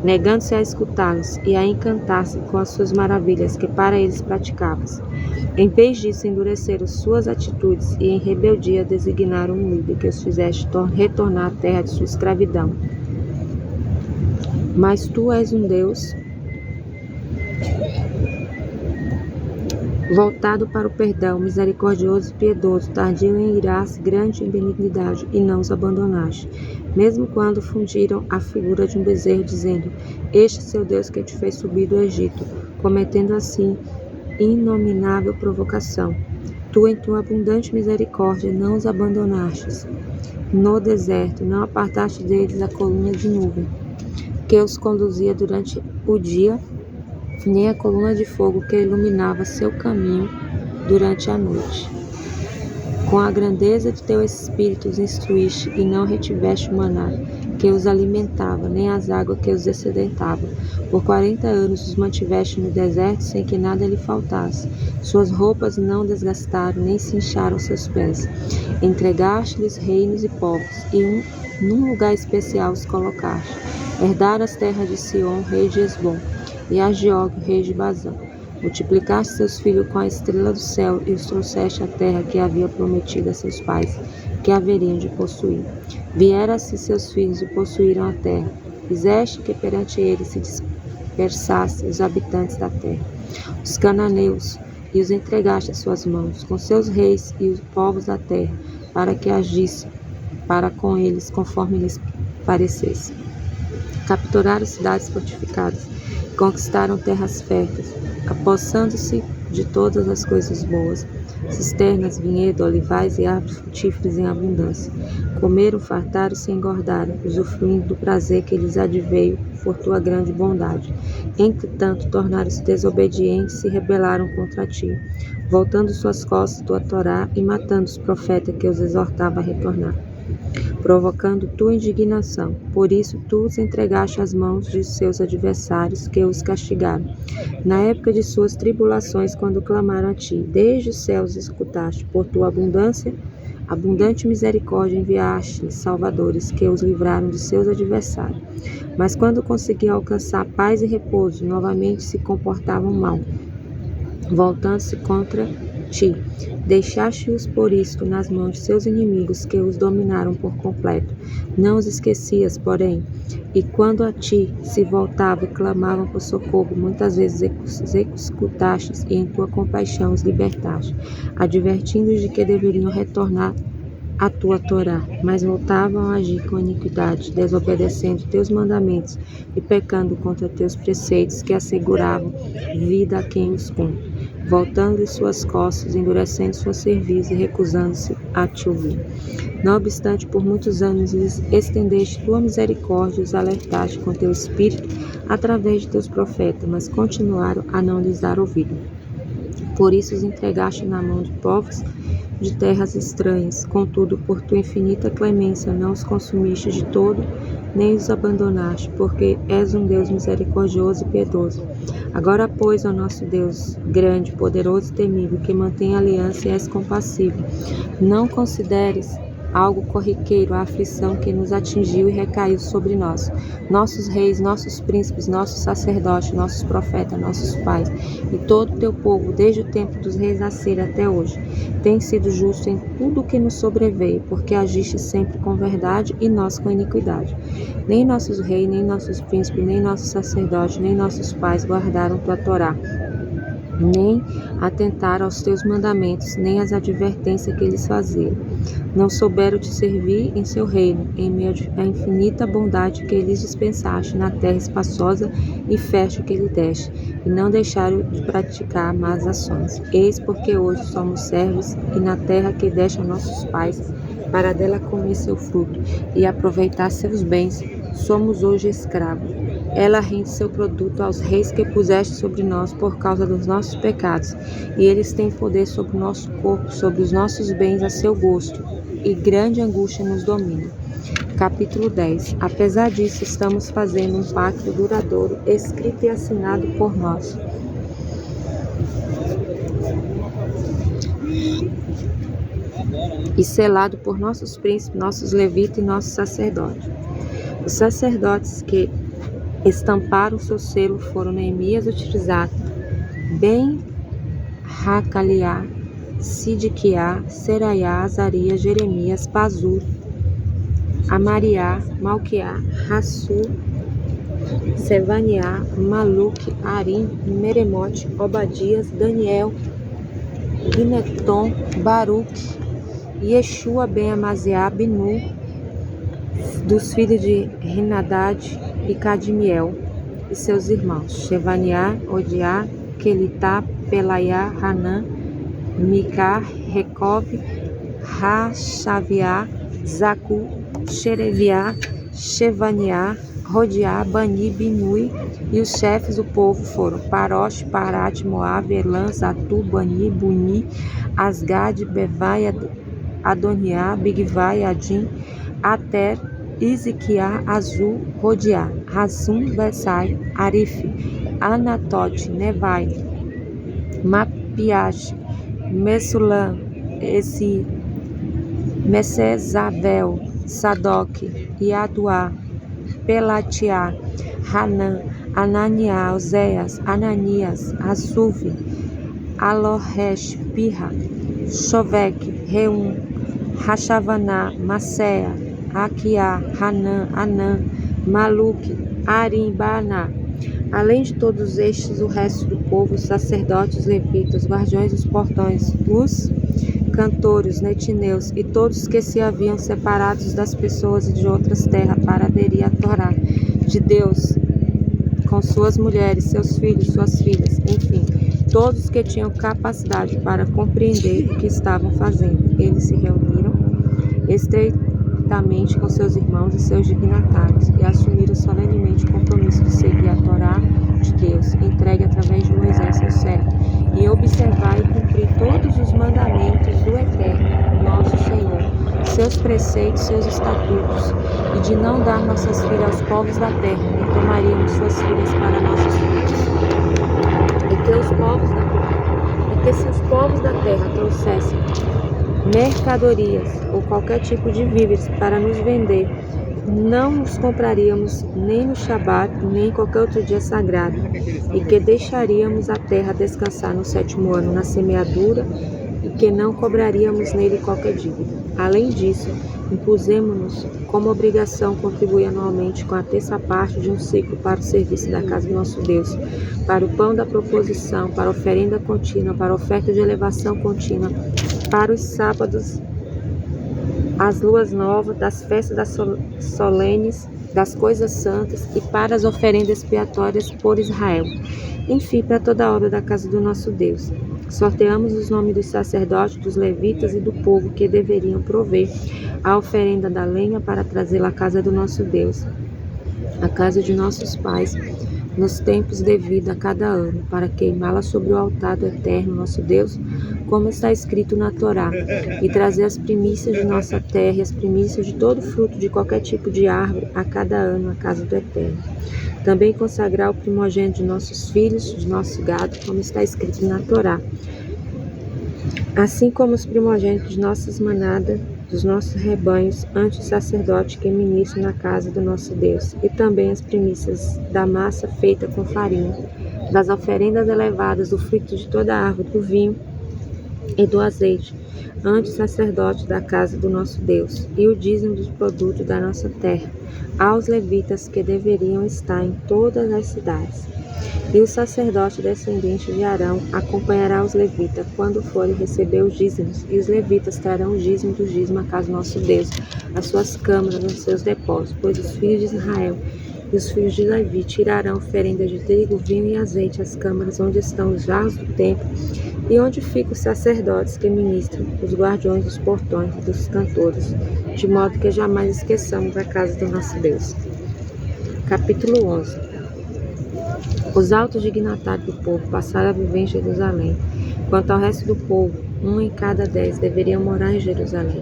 negando-se a escutá-los e a encantar-se com as suas maravilhas que para eles praticavas. Em vez disso, endureceram suas atitudes e em rebeldia designaram um líder que os fizeste retornar à terra de sua escravidão. Mas tu és um Deus voltado para o perdão, misericordioso e piedoso, tardio em irar-se, grande em benignidade, e não os abandonaste, mesmo quando fundiram a figura de um bezerro, dizendo: Este é seu Deus que te fez subir do Egito, cometendo assim inominável provocação. Tu, em tua abundante misericórdia, não os abandonastes. No deserto, não apartaste deles a coluna de nuvem, que os conduzia durante o dia, nem a coluna de fogo que iluminava seu caminho durante a noite. Com a grandeza de teu espírito os instruíste, e não retiveste o maná que os alimentava, nem as águas que os excedentavam. Por 40 anos os mantiveste no deserto, sem que nada lhe faltasse. Suas roupas não desgastaram, nem se incharam seus pés. Entregaste-lhes reinos e povos, e num lugar especial os colocaste. Herdaram as terras de Sion, rei de Hesbom, e a Giog, rei de Bazã. Multiplicaste seus filhos com a estrela do céu e os trouxeste à terra que havia prometido a seus pais, que haveriam de possuir. Vieram assim seus filhos e possuíram a terra. Fizeste que perante eles se dispersassem os habitantes da terra, os cananeus, e os entregaste às suas mãos, com seus reis e os povos da terra, para que agisse para com eles conforme lhes parecesse. Capturaram cidades fortificadas, conquistaram terras férteis, apossando-se de todas as coisas boas, cisternas, vinhedo, olivais e árvores frutíferas em abundância. Comeram, fartaram-se e engordaram, usufruindo do prazer que lhes adveio por tua grande bondade. Entretanto, tornaram-se desobedientes e se rebelaram contra ti, voltando suas costas tua Torá e matando os profetas que os exortava a retornar, provocando tua indignação. Por isso tu os entregaste às mãos de seus adversários, que os castigaram. Na época de suas tribulações, quando clamaram a ti, desde os céus escutaste. Por tua abundante misericórdia enviaste salvadores, que os livraram de seus adversários. Mas quando conseguiam alcançar paz e repouso, novamente se comportavam mal, voltando-se contra ti. Deixaste-os por isto nas mãos de seus inimigos, que os dominaram por completo. Não os esquecias, porém, e quando a ti se voltavam e clamavam por socorro, muitas vezes escutastes e em tua compaixão os libertaste, advertindo-os de que deveriam retornar à tua Torá, mas voltavam a agir com iniquidade, desobedecendo teus mandamentos e pecando contra teus preceitos, que asseguravam vida a quem os cumpre, voltando suas costas, endurecendo sua cerviz e recusando-se a te ouvir. Não obstante, por muitos anos lhes estendeste tua misericórdia e os alertaste com teu espírito através de teus profetas, mas continuaram a não lhes dar ouvido. Por isso os entregaste na mão de povos de terras estranhas. Contudo, por tua infinita clemência não os consumiste de todo, nem os abandonaste, porque és um Deus misericordioso e piedoso. Agora, pois, ó nosso Deus, grande, poderoso e temível, que mantém a aliança e és compassivo, não consideres algo corriqueiro à aflição que nos atingiu e recaiu sobre nós. Nossos reis, nossos príncipes, nossos sacerdotes, nossos profetas, nossos pais e todo o teu povo, desde o tempo dos reis Assírio até hoje, tem sido justo em tudo o que nos sobreveio, porque agiste sempre com verdade e nós com iniquidade. Nem nossos reis, nem nossos príncipes, nem nossos sacerdotes, nem nossos pais guardaram tua Torá, nem atentaram aos teus mandamentos, nem às advertências que eles faziam. Não souberam te servir em seu reino, em meio à infinita bondade que eles dispensaste na terra espaçosa e fértil que lhe deste, e não deixaram de praticar más ações. Eis porque hoje somos servos, e na terra que deste a nossos pais, para dela comer seu fruto e aproveitar seus bens, somos hoje escravos. Ela rende seu produto aos reis que puseste sobre nós por causa dos nossos pecados, e eles têm poder sobre o nosso corpo, sobre os nossos bens a seu gosto, e grande angústia nos domina. Capítulo 10. Apesar disso, estamos fazendo um pacto duradouro, escrito e assinado por nós. E selado por nossos príncipes, nossos levitas e nossos sacerdotes. Os sacerdotes que estamparam seu selo foram Neemias utilizado, Ben-Hacaliá, Sidiquiá, Seraiá, Azarias, Jeremias, Pazur, Amariá, Malquiá, Hassur, Sevaniá, Maluque, Arim, Meremote, Obadias, Daniel, Gineton, Baruque, Yeshua ben Amaziá, Binu, dos filhos de Henadad e Cadmiel, e seus irmãos, Shevaniá, Odiá, Quelitá, Pelaiá, Hanã, Micá, Recov, Rachaviá, Zacu, Xereviá, Shevaniá, Rodiá, Bani, Binui, e os chefes do povo foram Parosh, Parat, Moab, Elan, Zatu, Bani, Buni, Asgad, Bevai, Adoniá, Bigvai, Adim, Ater, Isiquiá, Azul, Rodiá, Razum, Besai, Arif, Anatote, Nevai, Mapiash, Mesulam, Esi, Mesezavel, Sadoc, Iaduá, Pelatiá, Hanã, Ananiá, Oséias, Ananias, Asuf, Alohesh, Pirra, Shovek, Reum, Rachavaná, Macéia, Aquiá, Hanã, Anã, Maluque, Arim, Baaná. Além de todos estes, o resto do povo, os sacerdotes, os levitas, os guardiões dos portões, os cantores, os netineus e todos que se haviam separados das pessoas e de outras terras para aderir à Torá de Deus, com suas mulheres, seus filhos, suas filhas, enfim, todos que tinham capacidade para compreender o que estavam fazendo. Eles se reuniram estreitamente com seus irmãos e seus dignatários e assumiram solenemente o compromisso de seguir a Torá de Deus, entregue através de Moisés, seu servo, e observar e cumprir todos os mandamentos do Eterno, nosso Senhor, seus preceitos, seus estatutos, e de não dar nossas filhas aos povos da terra, nem tomaríamos suas filhas para nossos filhos. E que se os povos da terra trouxessem mercadorias ou qualquer tipo de víveres para nos vender, não os compraríamos nem no Shabat, nem em qualquer outro dia sagrado, e que deixaríamos a terra descansar no 7º ano na semeadura, e que não cobraríamos nele qualquer dívida. Além disso, impusemos-nos como obrigação contribuir anualmente com a terça parte de um ciclo para o serviço da casa do nosso Deus, para o pão da proposição, para a oferenda contínua, para a oferta de elevação contínua, para os sábados, as luas novas, das festas das solenes, das coisas santas e para as oferendas expiatórias por Israel. Enfim, para toda a obra da casa do nosso Deus. Sorteamos os nomes dos sacerdotes, dos levitas e do povo que deveriam prover a oferenda da lenha para trazê-la à casa do nosso Deus, à casa de nossos pais, nos tempos devidos a cada ano, para queimá-la sobre o altar do Eterno, nosso Deus, como está escrito na Torá, e trazer as primícias de nossa terra e as primícias de todo fruto de qualquer tipo de árvore a cada ano à casa do Eterno. Também consagrar o primogênito de nossos filhos, de nosso gado, como está escrito na Torá. Assim como os primogênitos de nossas manadas, dos nossos rebanhos, ante o sacerdote que ministra na casa do nosso Deus, e também as primícias da massa feita com farinha, das oferendas elevadas, do fruto de toda a árvore, do vinho e do azeite, ante o sacerdote da casa do nosso Deus, e o dízimo dos produtos da nossa terra, aos levitas que deveriam estar em todas as cidades. E o sacerdote descendente de Arão acompanhará os levitas quando forem receber os dízimos, e os levitas trarão o dízimo do dízimo à casa do nosso Deus, às suas câmaras, nos seus depósitos, pois os filhos de Israel e os filhos de Levi tirarão oferendas de trigo, vinho e azeite às câmaras onde estão os jarros do templo e onde ficam os sacerdotes que ministram, os guardiões dos portões e dos cantores, de modo que jamais esqueçamos a casa do nosso Deus. Capítulo 11. Os altos dignatários do povo passaram a viver em Jerusalém. Quanto ao resto do povo, 1 em cada 10 deveriam morar em Jerusalém,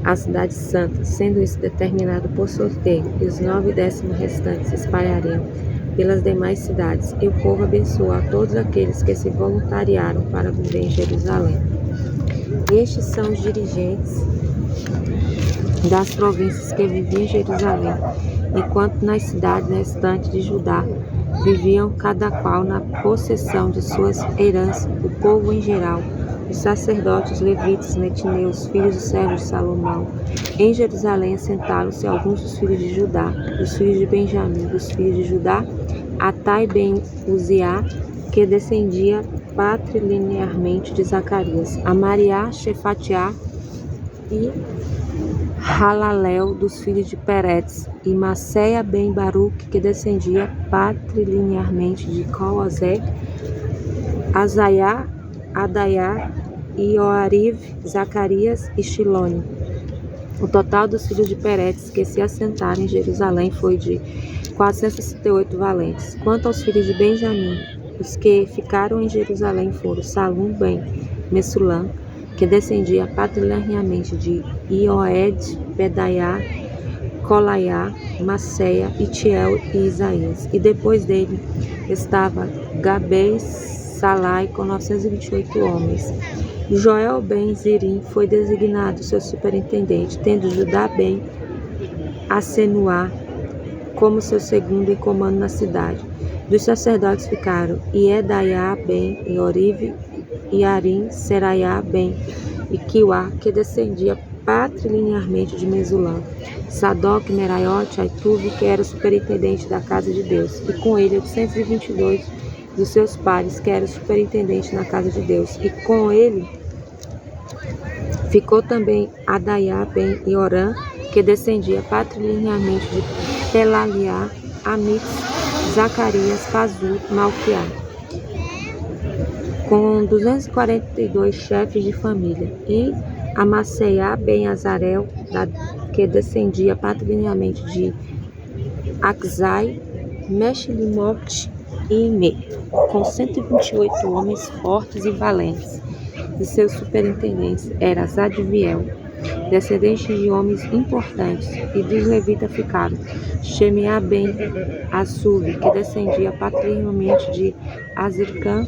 a cidade santa, sendo isso determinado por sorteio, e os 9/10 restantes se espalhariam pelas demais cidades, e o povo abençoou a todos aqueles que se voluntariaram para viver em Jerusalém. Estes são os dirigentes das províncias que viviam em Jerusalém, enquanto nas cidades restantes de Judá viviam cada qual na possessão de suas heranças, o povo em geral, os sacerdotes, os levitas, netineus, filhos dos servos de Salomão. Em Jerusalém assentaram-se alguns dos filhos de Judá, dos filhos de Benjamim, dos filhos de Judá, Atai ben Uziá, que descendia patrilinearmente de Zacarias, Amariá, Shefatiá e Halalel, dos filhos de Peretes, e Masseia ben Baruque, que descendia patrilinearmente de Colosé, Azaiá, Adaiá, Ioariv, Zacarias e Shilone. O total dos filhos de Peretes que se assentaram em Jerusalém foi de 468 valentes. Quanto aos filhos de Benjamim, os que ficaram em Jerusalém foram Salum ben Messulam, que descendia patrilinearmente de Ioed, Pedaiá, Colaiá, Masseia, Itiel e Isaías. E depois dele estava Gabés, Salai, com 928 homens. Joel ben Zirim foi designado seu superintendente, tendo Judá ben Asenuá como seu segundo em comando na cidade. Dos sacerdotes ficaram Iedaiá ben Iorive, Iarim, Seraiá ben Iquiuá, que descendia patrilinearmente de Mesulã, Sadoc, Meraiote, Aituve, que era o superintendente da casa de Deus, e com ele 822 dos seus pares, que era o superintendente na casa de Deus, e com ele ficou também Adaiá ben Ioram, que descendia patrilinearmente de Pelaliá, Amix, Zacarias, Pazur, Malquiá, com 242 chefes de família, e Amasseiá ben Azarel, que descendia patrilinearmente de Axai, Meshilimote e Ime, com 128 homens fortes e valentes. E seus superintendentes eram Zadviel, descendente de homens importantes, e dos levitas ficaram Shemeá ben Assub, que descendia patrilinearmente de Azircã,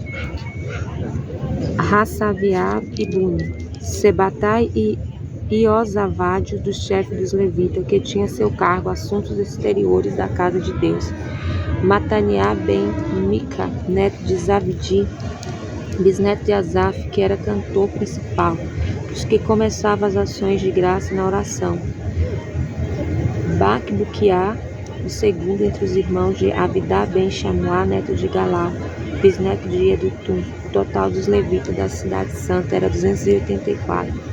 Hassaviá e Buni, Sebatai e Iosavadio, dos chefes dos levitas, que tinha seu cargo assuntos exteriores da casa de Deus, Mataniá ben Mica, neto de Zavidi, bisneto de Asaf, que era cantor principal, os que começavam as ações de graça na oração, Bacbuquiá, o segundo entre os irmãos de Abidá ben Shamuá, neto de Galal, bisneto de Edutum. O total dos levitas da cidade santa era 284.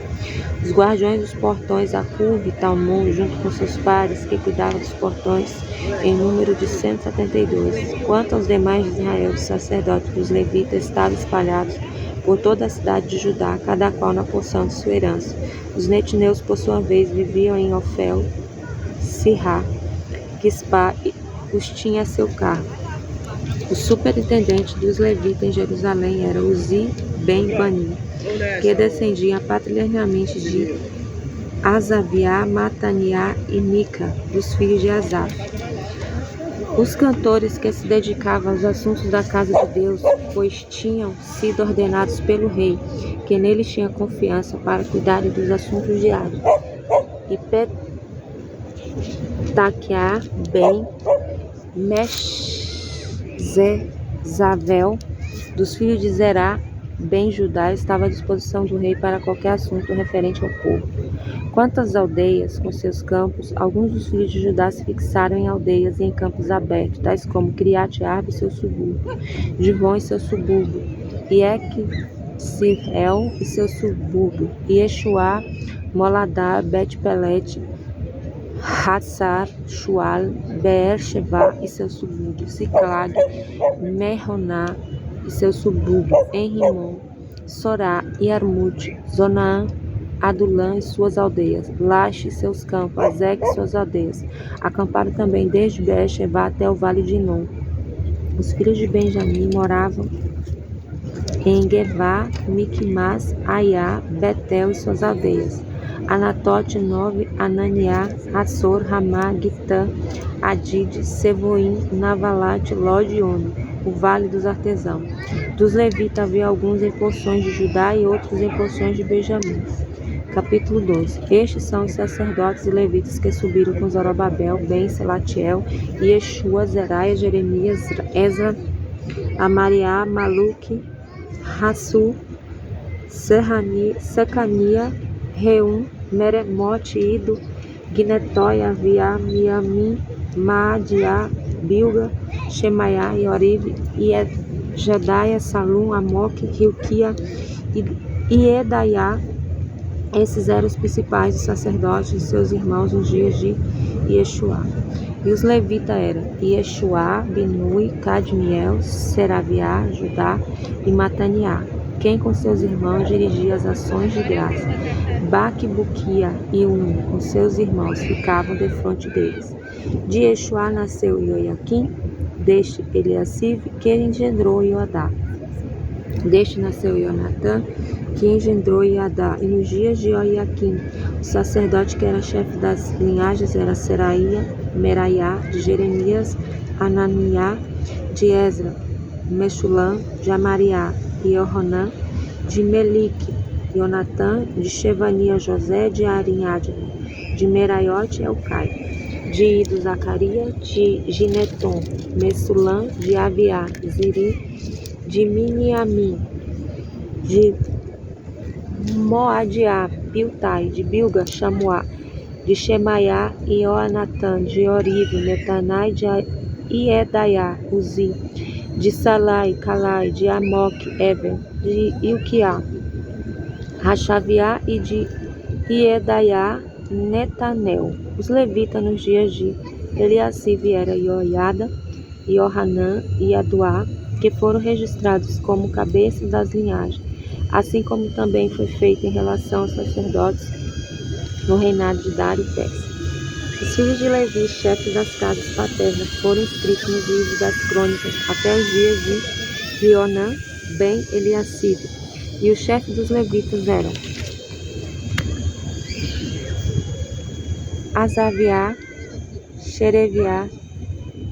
Os guardiões dos portões, Acube e Talmon, junto com seus pares, que cuidavam dos portões, em número de 172. Quanto aos demais de Israel, os sacerdotes dos levitas estavam espalhados por toda a cidade de Judá, cada qual na porção de sua herança. Os netineus, por sua vez, viviam em Ofel, Sirá, Quispá, e os tinha a seu cargo. O superintendente dos levitas em Jerusalém era Uzi ben Bani, que descendia patrilinearmente de Azaviá, Mataniá e Mica, dos filhos de Asaf. Os cantores que se dedicavam aos assuntos da casa de Deus, pois tinham sido ordenados pelo rei, que neles tinha confiança para cuidarem dos assuntos diários. E Petaquiá ben Meshezabel, dos filhos de Zerá ben Judá, estava à disposição do rei para qualquer assunto referente ao povo. Quanto às aldeias, com seus campos, alguns dos filhos de Judá se fixaram em aldeias e em campos abertos, tais como Criate-Arba e seu subúrbio, Givon e seu subúrbio, e Eque-Sirel e seu subúrbio, e Yeshuá, Moladá, Bet-Pelete, Hatzar, Shual, Beer-Shevá e seu subúrbio, Siclag, Meroná e seu subúrbio, Enrimon, Sorá e Armute, Zonaã, Adulã e suas aldeias, Lache e seus campos, Azeque e suas aldeias. Acamparam também desde Beer-Shevá até o vale de Inom. Os filhos de Benjamim moravam em Gevá, Miquimás, Aiá, Betel e suas aldeias, Anatote, Nove, Ananiá, Assor, Ramá, Gitã, Adide, Sevoim, Navalate, Lod e Ono, o vale dos artesãos. Dos levitas havia alguns em porções de Judá e outros em porções de Benjamim. Capítulo 12. Estes são os sacerdotes e levitas que subiram com Zorobabel, Ben, Selatiel, Yeshua, Zeraia, Jeremias, Ezra, Amariá, Maluque, Hassu, Secania, Reum, Meremote, Ido, Ginetói, Aviá, Miamim, Maadiá, Bilga, Shemaiá, Ioribe, Jedaia, Salum, Amoque, Hilquia e Edaiá. Esses eram os principais dos sacerdotes e seus irmãos nos dias de Yeshuá. E os levitas eram Yeshuá, Binui, Cadmiel, Seraviá, Judá e Mataniá, quem com seus irmãos dirigia as ações de graça. Baque-Buquia e com seus irmãos ficavam defronte deles. De Yeshuá nasceu Ioiaquim, deste Eliacibe, que engendrou Iodá. Deste nasceu Ionatã, que engendrou Iadá. E nos dias de Ioiaquim, o sacerdote que era chefe das linhagens era Seraía, Meraiá, de Jeremias, Ananiá, de Ezra, Meshulam, de Amariá e Yohanã, de Melique, Ionatã, de Shevania, José, de Arinhade, de Meraiote, Elcai, de Ido, Zacaria, de Gineton, Messulam, de Abiá, Ziri, de Miniamim, de Moadiá, Piltai, de Bilga, Shamuá, de Shemaiá e Oanatã, de Oribe, Netanai, de Iedaiá, Uzi, de Salai, Calai, de Amoque, Eber, de Ilquiá, Rachaviá e de Iedaiá, Netanel. Os levitas nos dias de Eliacibe era Ioiada, Iohanã e Aduá, que foram registrados como cabeças das linhagens, assim como também foi feito em relação aos sacerdotes no reinado de Dário e Pérsia. Os filhos de Levi, chefes das casas paternas, foram escritos nos livros das crônicas até os dias de Rionã, ben Eliacibe, e os chefes dos levitas eram Azaviá, Xereviá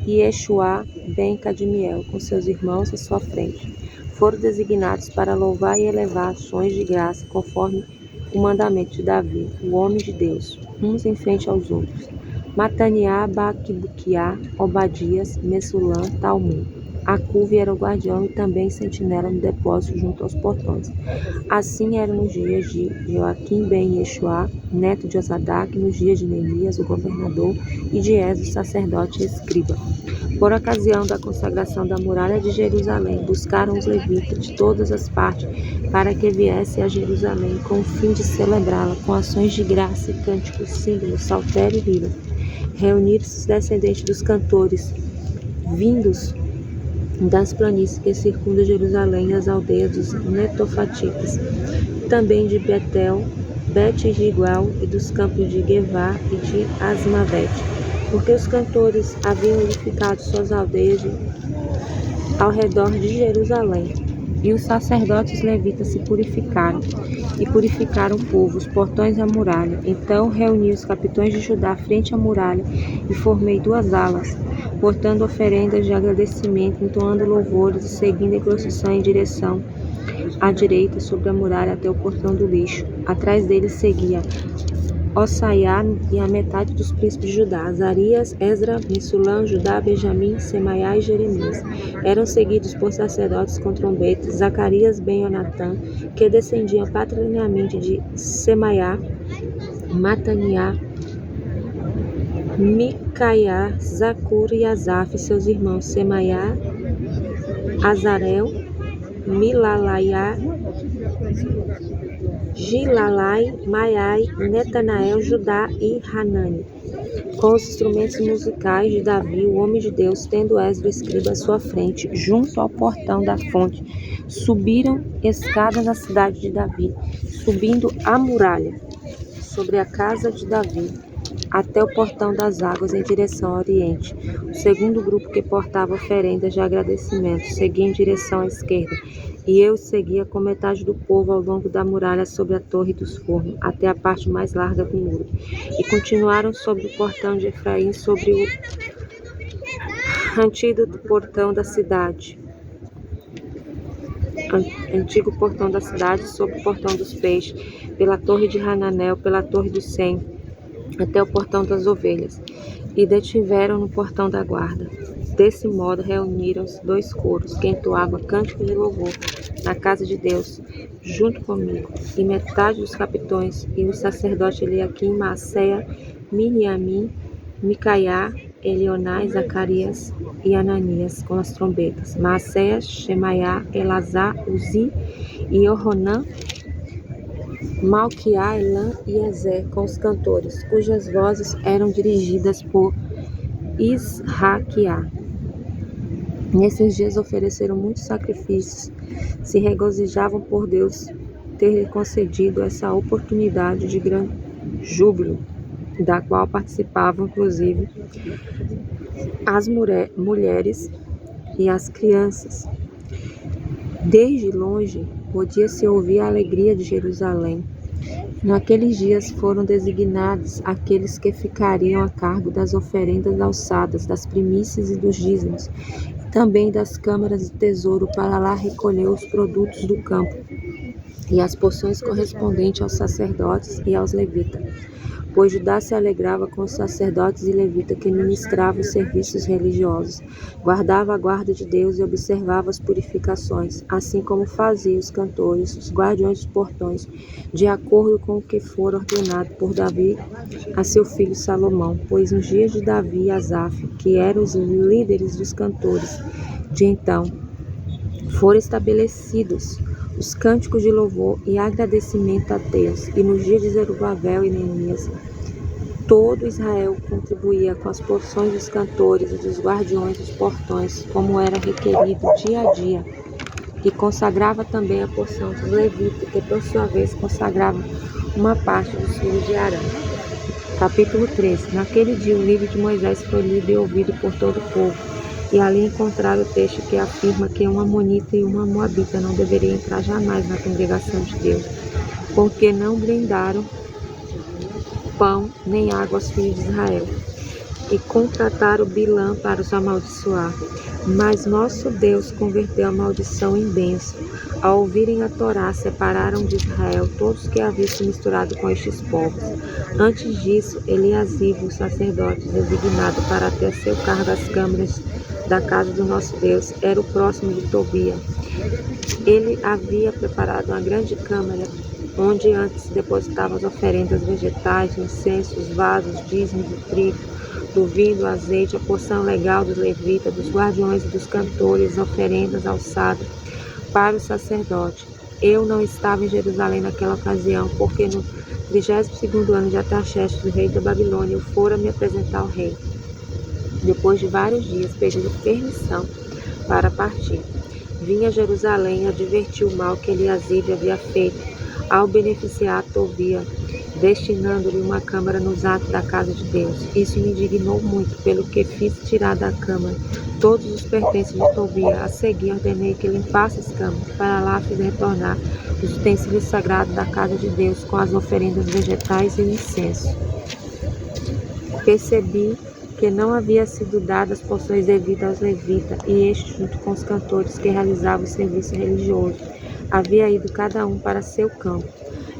e Yeshuá ben Cadmiel, com seus irmãos à sua frente. Foram designados para louvar e elevar ações de graça, conforme o mandamento de Davi, o homem de Deus, uns em frente aos outros. Mataniá, Baque-Buquiá, Obadias, Messulam, Talmum. Acuve era o guardião e também sentinela no depósito junto aos portões. Assim eram nos dias de Joaquim ben Yeshuá, neto de Osadac, nos dias de Neemias, o governador, e de Esdras, o sacerdote e escriba. Por ocasião da consagração da muralha de Jerusalém, buscaram os levitas de todas as partes para que viessem a Jerusalém com o fim de celebrá-la com ações de graça e cânticos, símbolos, saltério e lira. Reuniram-se os descendentes dos cantores, vindos das planícies que circundam Jerusalém e as aldeias dos netofatitas, também de Betel, Bet-Rigual e dos campos de Gevá e de Asmavete, porque os cantores haviam edificado suas aldeias ao redor de Jerusalém. E os sacerdotes levitas se purificaram, e purificaram o povo, os portões e a muralha. Então reuni os capitães de Judá frente à muralha, e formei 2 alas, portando oferendas de agradecimento, entoando louvores e seguindo em procissão em direção à direita sobre a muralha até o portão do lixo. Atrás deles seguia Ossaiá e a metade dos príncipes de Judá, Azarias, Esdra, Messulam, Judá, Benjamim, Semaiá e Jeremias. Eram seguidos por sacerdotes com trombetas, Zacarias, Ben-Yonatã, que descendiam patrilineamente de Semaiá, Mataniá, Micaiá, Zacur e Asaf, seus irmãos Semaiá, Azarel, Milalaiá, Gilalai, Maiai, Netanael, Judá e Hanani. Com os instrumentos musicais de Davi, o homem de Deus, tendo Esdra escriba à sua frente, junto ao portão da fonte, subiram escadas na cidade de Davi, subindo a muralha sobre a casa de Davi, até o portão das águas em direção ao oriente. O segundo grupo, que portava oferendas de agradecimento, seguia em direção à esquerda, e eu seguia com metade do povo ao longo da muralha sobre a torre dos fornos, até a parte mais larga do muro, e continuaram sobre o portão de Efraim, sobre o antigo portão da cidade, sobre o portão dos peixes, pela torre de Hananel, pela torre do Sem, até o portão das ovelhas, e detiveram no portão da guarda. Desse modo reuniram-se 2 coros, que entoavam cânticos de louvor na casa de Deus, junto comigo, e metade dos capitões, e os sacerdotes Eliaquim, Maaseia, Miniamim, Micaiá, Elionai, Zacarias e Ananias, com as trombetas, Maaseia, Shemaiá, Elazar, Uzi e Oronã, Malquiá, Elã e Ezer, com os cantores, cujas vozes eram dirigidas por Israquiá. Nesses dias ofereceram muitos sacrifícios, se regozijavam por Deus ter concedido essa oportunidade de grande júbilo, da qual participavam inclusive as mulheres e as crianças. Desde longe podia-se ouvir a alegria de Jerusalém. Naqueles dias foram designados aqueles que ficariam a cargo das oferendas alçadas, das primícias e dos dízimos, e também das câmaras de tesouro, para lá recolher os produtos do campo e as porções correspondentes aos sacerdotes e aos levitas. Pois Judá se alegrava com os sacerdotes e levitas que ministravam os serviços religiosos, guardava a guarda de Deus e observava as purificações, assim como faziam os cantores, os guardiões dos portões, de acordo com o que for ordenado por Davi a seu filho Salomão. Pois nos dias de Davi e Asaf, que eram os líderes dos cantores de então, foram estabelecidos os cânticos de louvor e agradecimento a Deus, e nos dias de Zerubabel e Neemias, todo Israel contribuía com as porções dos cantores e dos guardiões dos portões, como era requerido dia a dia, e consagrava também a porção dos levitas, que por sua vez consagravam uma parte dos filhos de Arão. Capítulo 13. Naquele dia o livro de Moisés foi lido e ouvido por todo o povo, e ali encontraram o texto que afirma que um amonita e uma moabita não deveriam entrar jamais na congregação de Deus, porque não brindaram pão nem água aos filhos de Israel, e contrataram Bilã para os amaldiçoar. Mas nosso Deus converteu a maldição em bênção. Ao ouvirem a Torá, separaram de Israel todos que haviam se misturado com estes povos. Antes disso, Eliasibe, o sacerdote designado para ter a seu cargo as câmaras da casa do nosso Deus, era o próximo de Tobia. Ele havia preparado uma grande câmara, onde antes se depositavam as oferendas vegetais, incensos, vasos, dízimos do trigo, do vinho, do azeite, a porção legal dos levitas, dos guardiões e dos cantores, oferendas alçadas para o sacerdote. Eu não estava em Jerusalém naquela ocasião, porque no 32º ano de Artaxerxes, o rei da Babilônia, eu fora me apresentar ao rei. Depois de vários dias, pedindo permissão para partir, vim a Jerusalém e adverti o mal que Eliasibe havia feito ao beneficiar Tobia destinando-lhe uma câmara nos atos da casa de Deus. Isso me indignou muito, pelo que fiz tirar da câmara todos os pertences de Tobia. A seguir, ordenei que limpasse as câmaras. Para lá fiz retornar os utensílios sagrados da casa de Deus, com as oferendas vegetais e o incenso. Percebi que não havia sido dadas porções devidas aos levitas, e este, junto com os cantores que realizavam o serviço religioso, havia ido cada um para seu campo.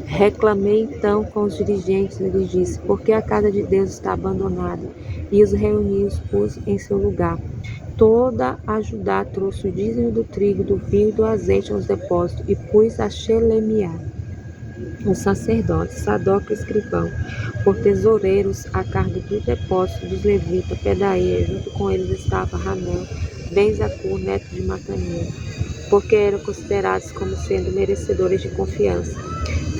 Reclamei então com os dirigentes e lhes disse: por que a casa de Deus está abandonada? E os reuni e os pus em seu lugar. Toda a Judá trouxe o dízimo do trigo, do vinho e do azeite aos depósitos, e pus a Xelemiá, o sacerdote, Sadoc, escrivão, por tesoureiros a cargo do depósito dos levitas, Pedaia, junto com eles estava Ranel, Ben-Zacur, neto de Matania, porque eram considerados como sendo merecedores de confiança.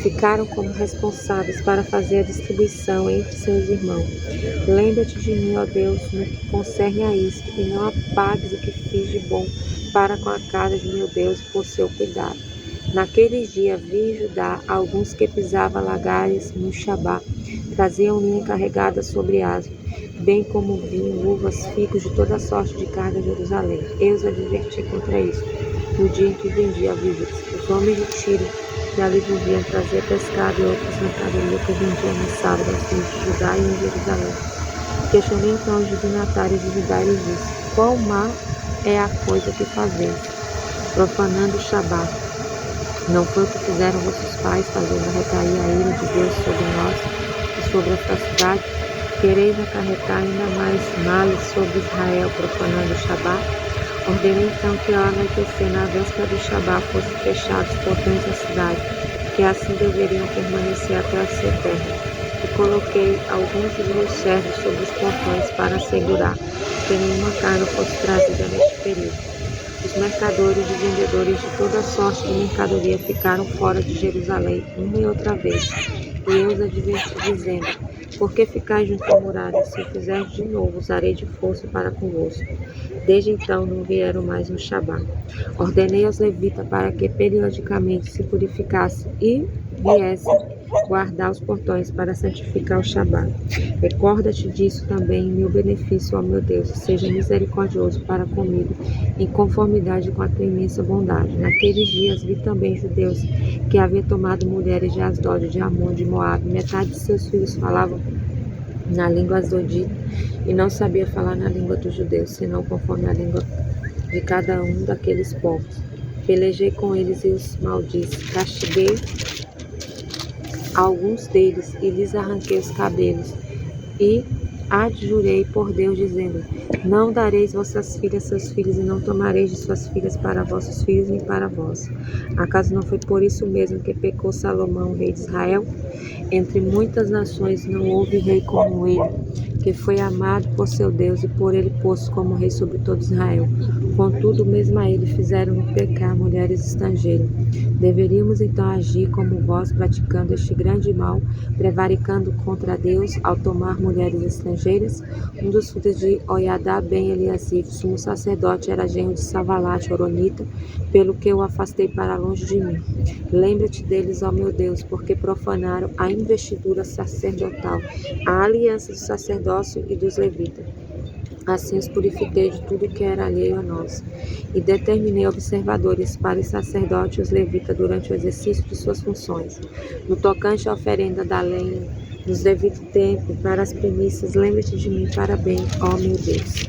Ficaram como responsáveis para fazer a distribuição entre seus irmãos. Lembra-te de mim, ó Deus, no que concerne a isto, e não apagues o que fiz de bom para com a casa de meu Deus por seu cuidado. Naqueles dias vi em Judá alguns que pisavam lagares no Shabá, traziam linha carregada sobre asno, bem como vinho, uvas, figos de toda sorte de carga a Jerusalém. Eu os adverti contra isso. No dia em que vendia víveres, os homens de Tiro que ali viviam traziam pescado e outras mercadorias que vendiam no sábado aos filhos de Judá e em Jerusalém. Questionei então os dignatários de Judá e lhes disse: qual má é a coisa que fazemos, profanando o Shabá? Não foi o que fizeram vossos pais, fazendo recair a ira de Deus sobre nós e sobre esta cidade? Quereis acarretar ainda mais males sobre Israel, profanando o Shabá? Ordenei então que ao anoitecer na véspera do Shabá fossem fechados os portões da cidade, que assim deveriam permanecer até o seu término. E coloquei alguns dos meus servos sobre os portões para assegurar que nenhuma carga fosse trazida neste período. Os mercadores e vendedores de toda sorte de mercadoria ficaram fora de Jerusalém uma e outra vez. E eu os adverti, dizendo: por que ficais junto à muralha? Se o fizerdes de novo, usarei de força para convosco. Desde então não vieram mais no Shabá. Ordenei aos levitas para que periodicamente se purificassem e viessem guardar os portões para santificar o Shabá. Recorda-te disso também em meu benefício, ó meu Deus, e seja misericordioso para comigo, em conformidade com a tua imensa bondade. Naqueles dias vi também judeus que haviam tomado mulheres de Asdod, de Amon, de Moabe. Metade de seus filhos falavam na língua asdodita e não sabia falar na língua dos judeus, senão conforme a língua de cada um daqueles povos. Pelejei com eles e os maldisse. Castiguei alguns deles e lhes arranquei os cabelos, e adjurei por Deus, dizendo: não dareis vossas filhas seus filhos, e não tomareis de suas filhas para vossos filhos, nem para vós. Acaso não foi por isso mesmo que pecou Salomão, rei de Israel? Entre muitas nações não houve rei como ele, que foi amado por seu Deus e por ele posto como rei sobre todo Israel. Contudo, mesmo a ele fizeram pecar mulheres estrangeiras. Deveríamos então agir como vós, praticando este grande mal, prevaricando contra Deus ao tomar mulheres estrangeiras? Um dos filhos de Oiadá ben Eliasib, sumo sacerdote, era genro de Savalate, horonita, pelo que eu afastei para longe de mim. Lembra-te deles, ó meu Deus, porque profanaram a investidura sacerdotal, a aliança do sacerdócio e dos levitas. Assim os purifiquei de tudo que era alheio a nós, e determinei observadores para os sacerdotes e os levitas durante o exercício de suas funções. No tocante à oferenda da lenha, nos devido tempo, para as primícias, lembra-te de mim para bem, ó meu Deus.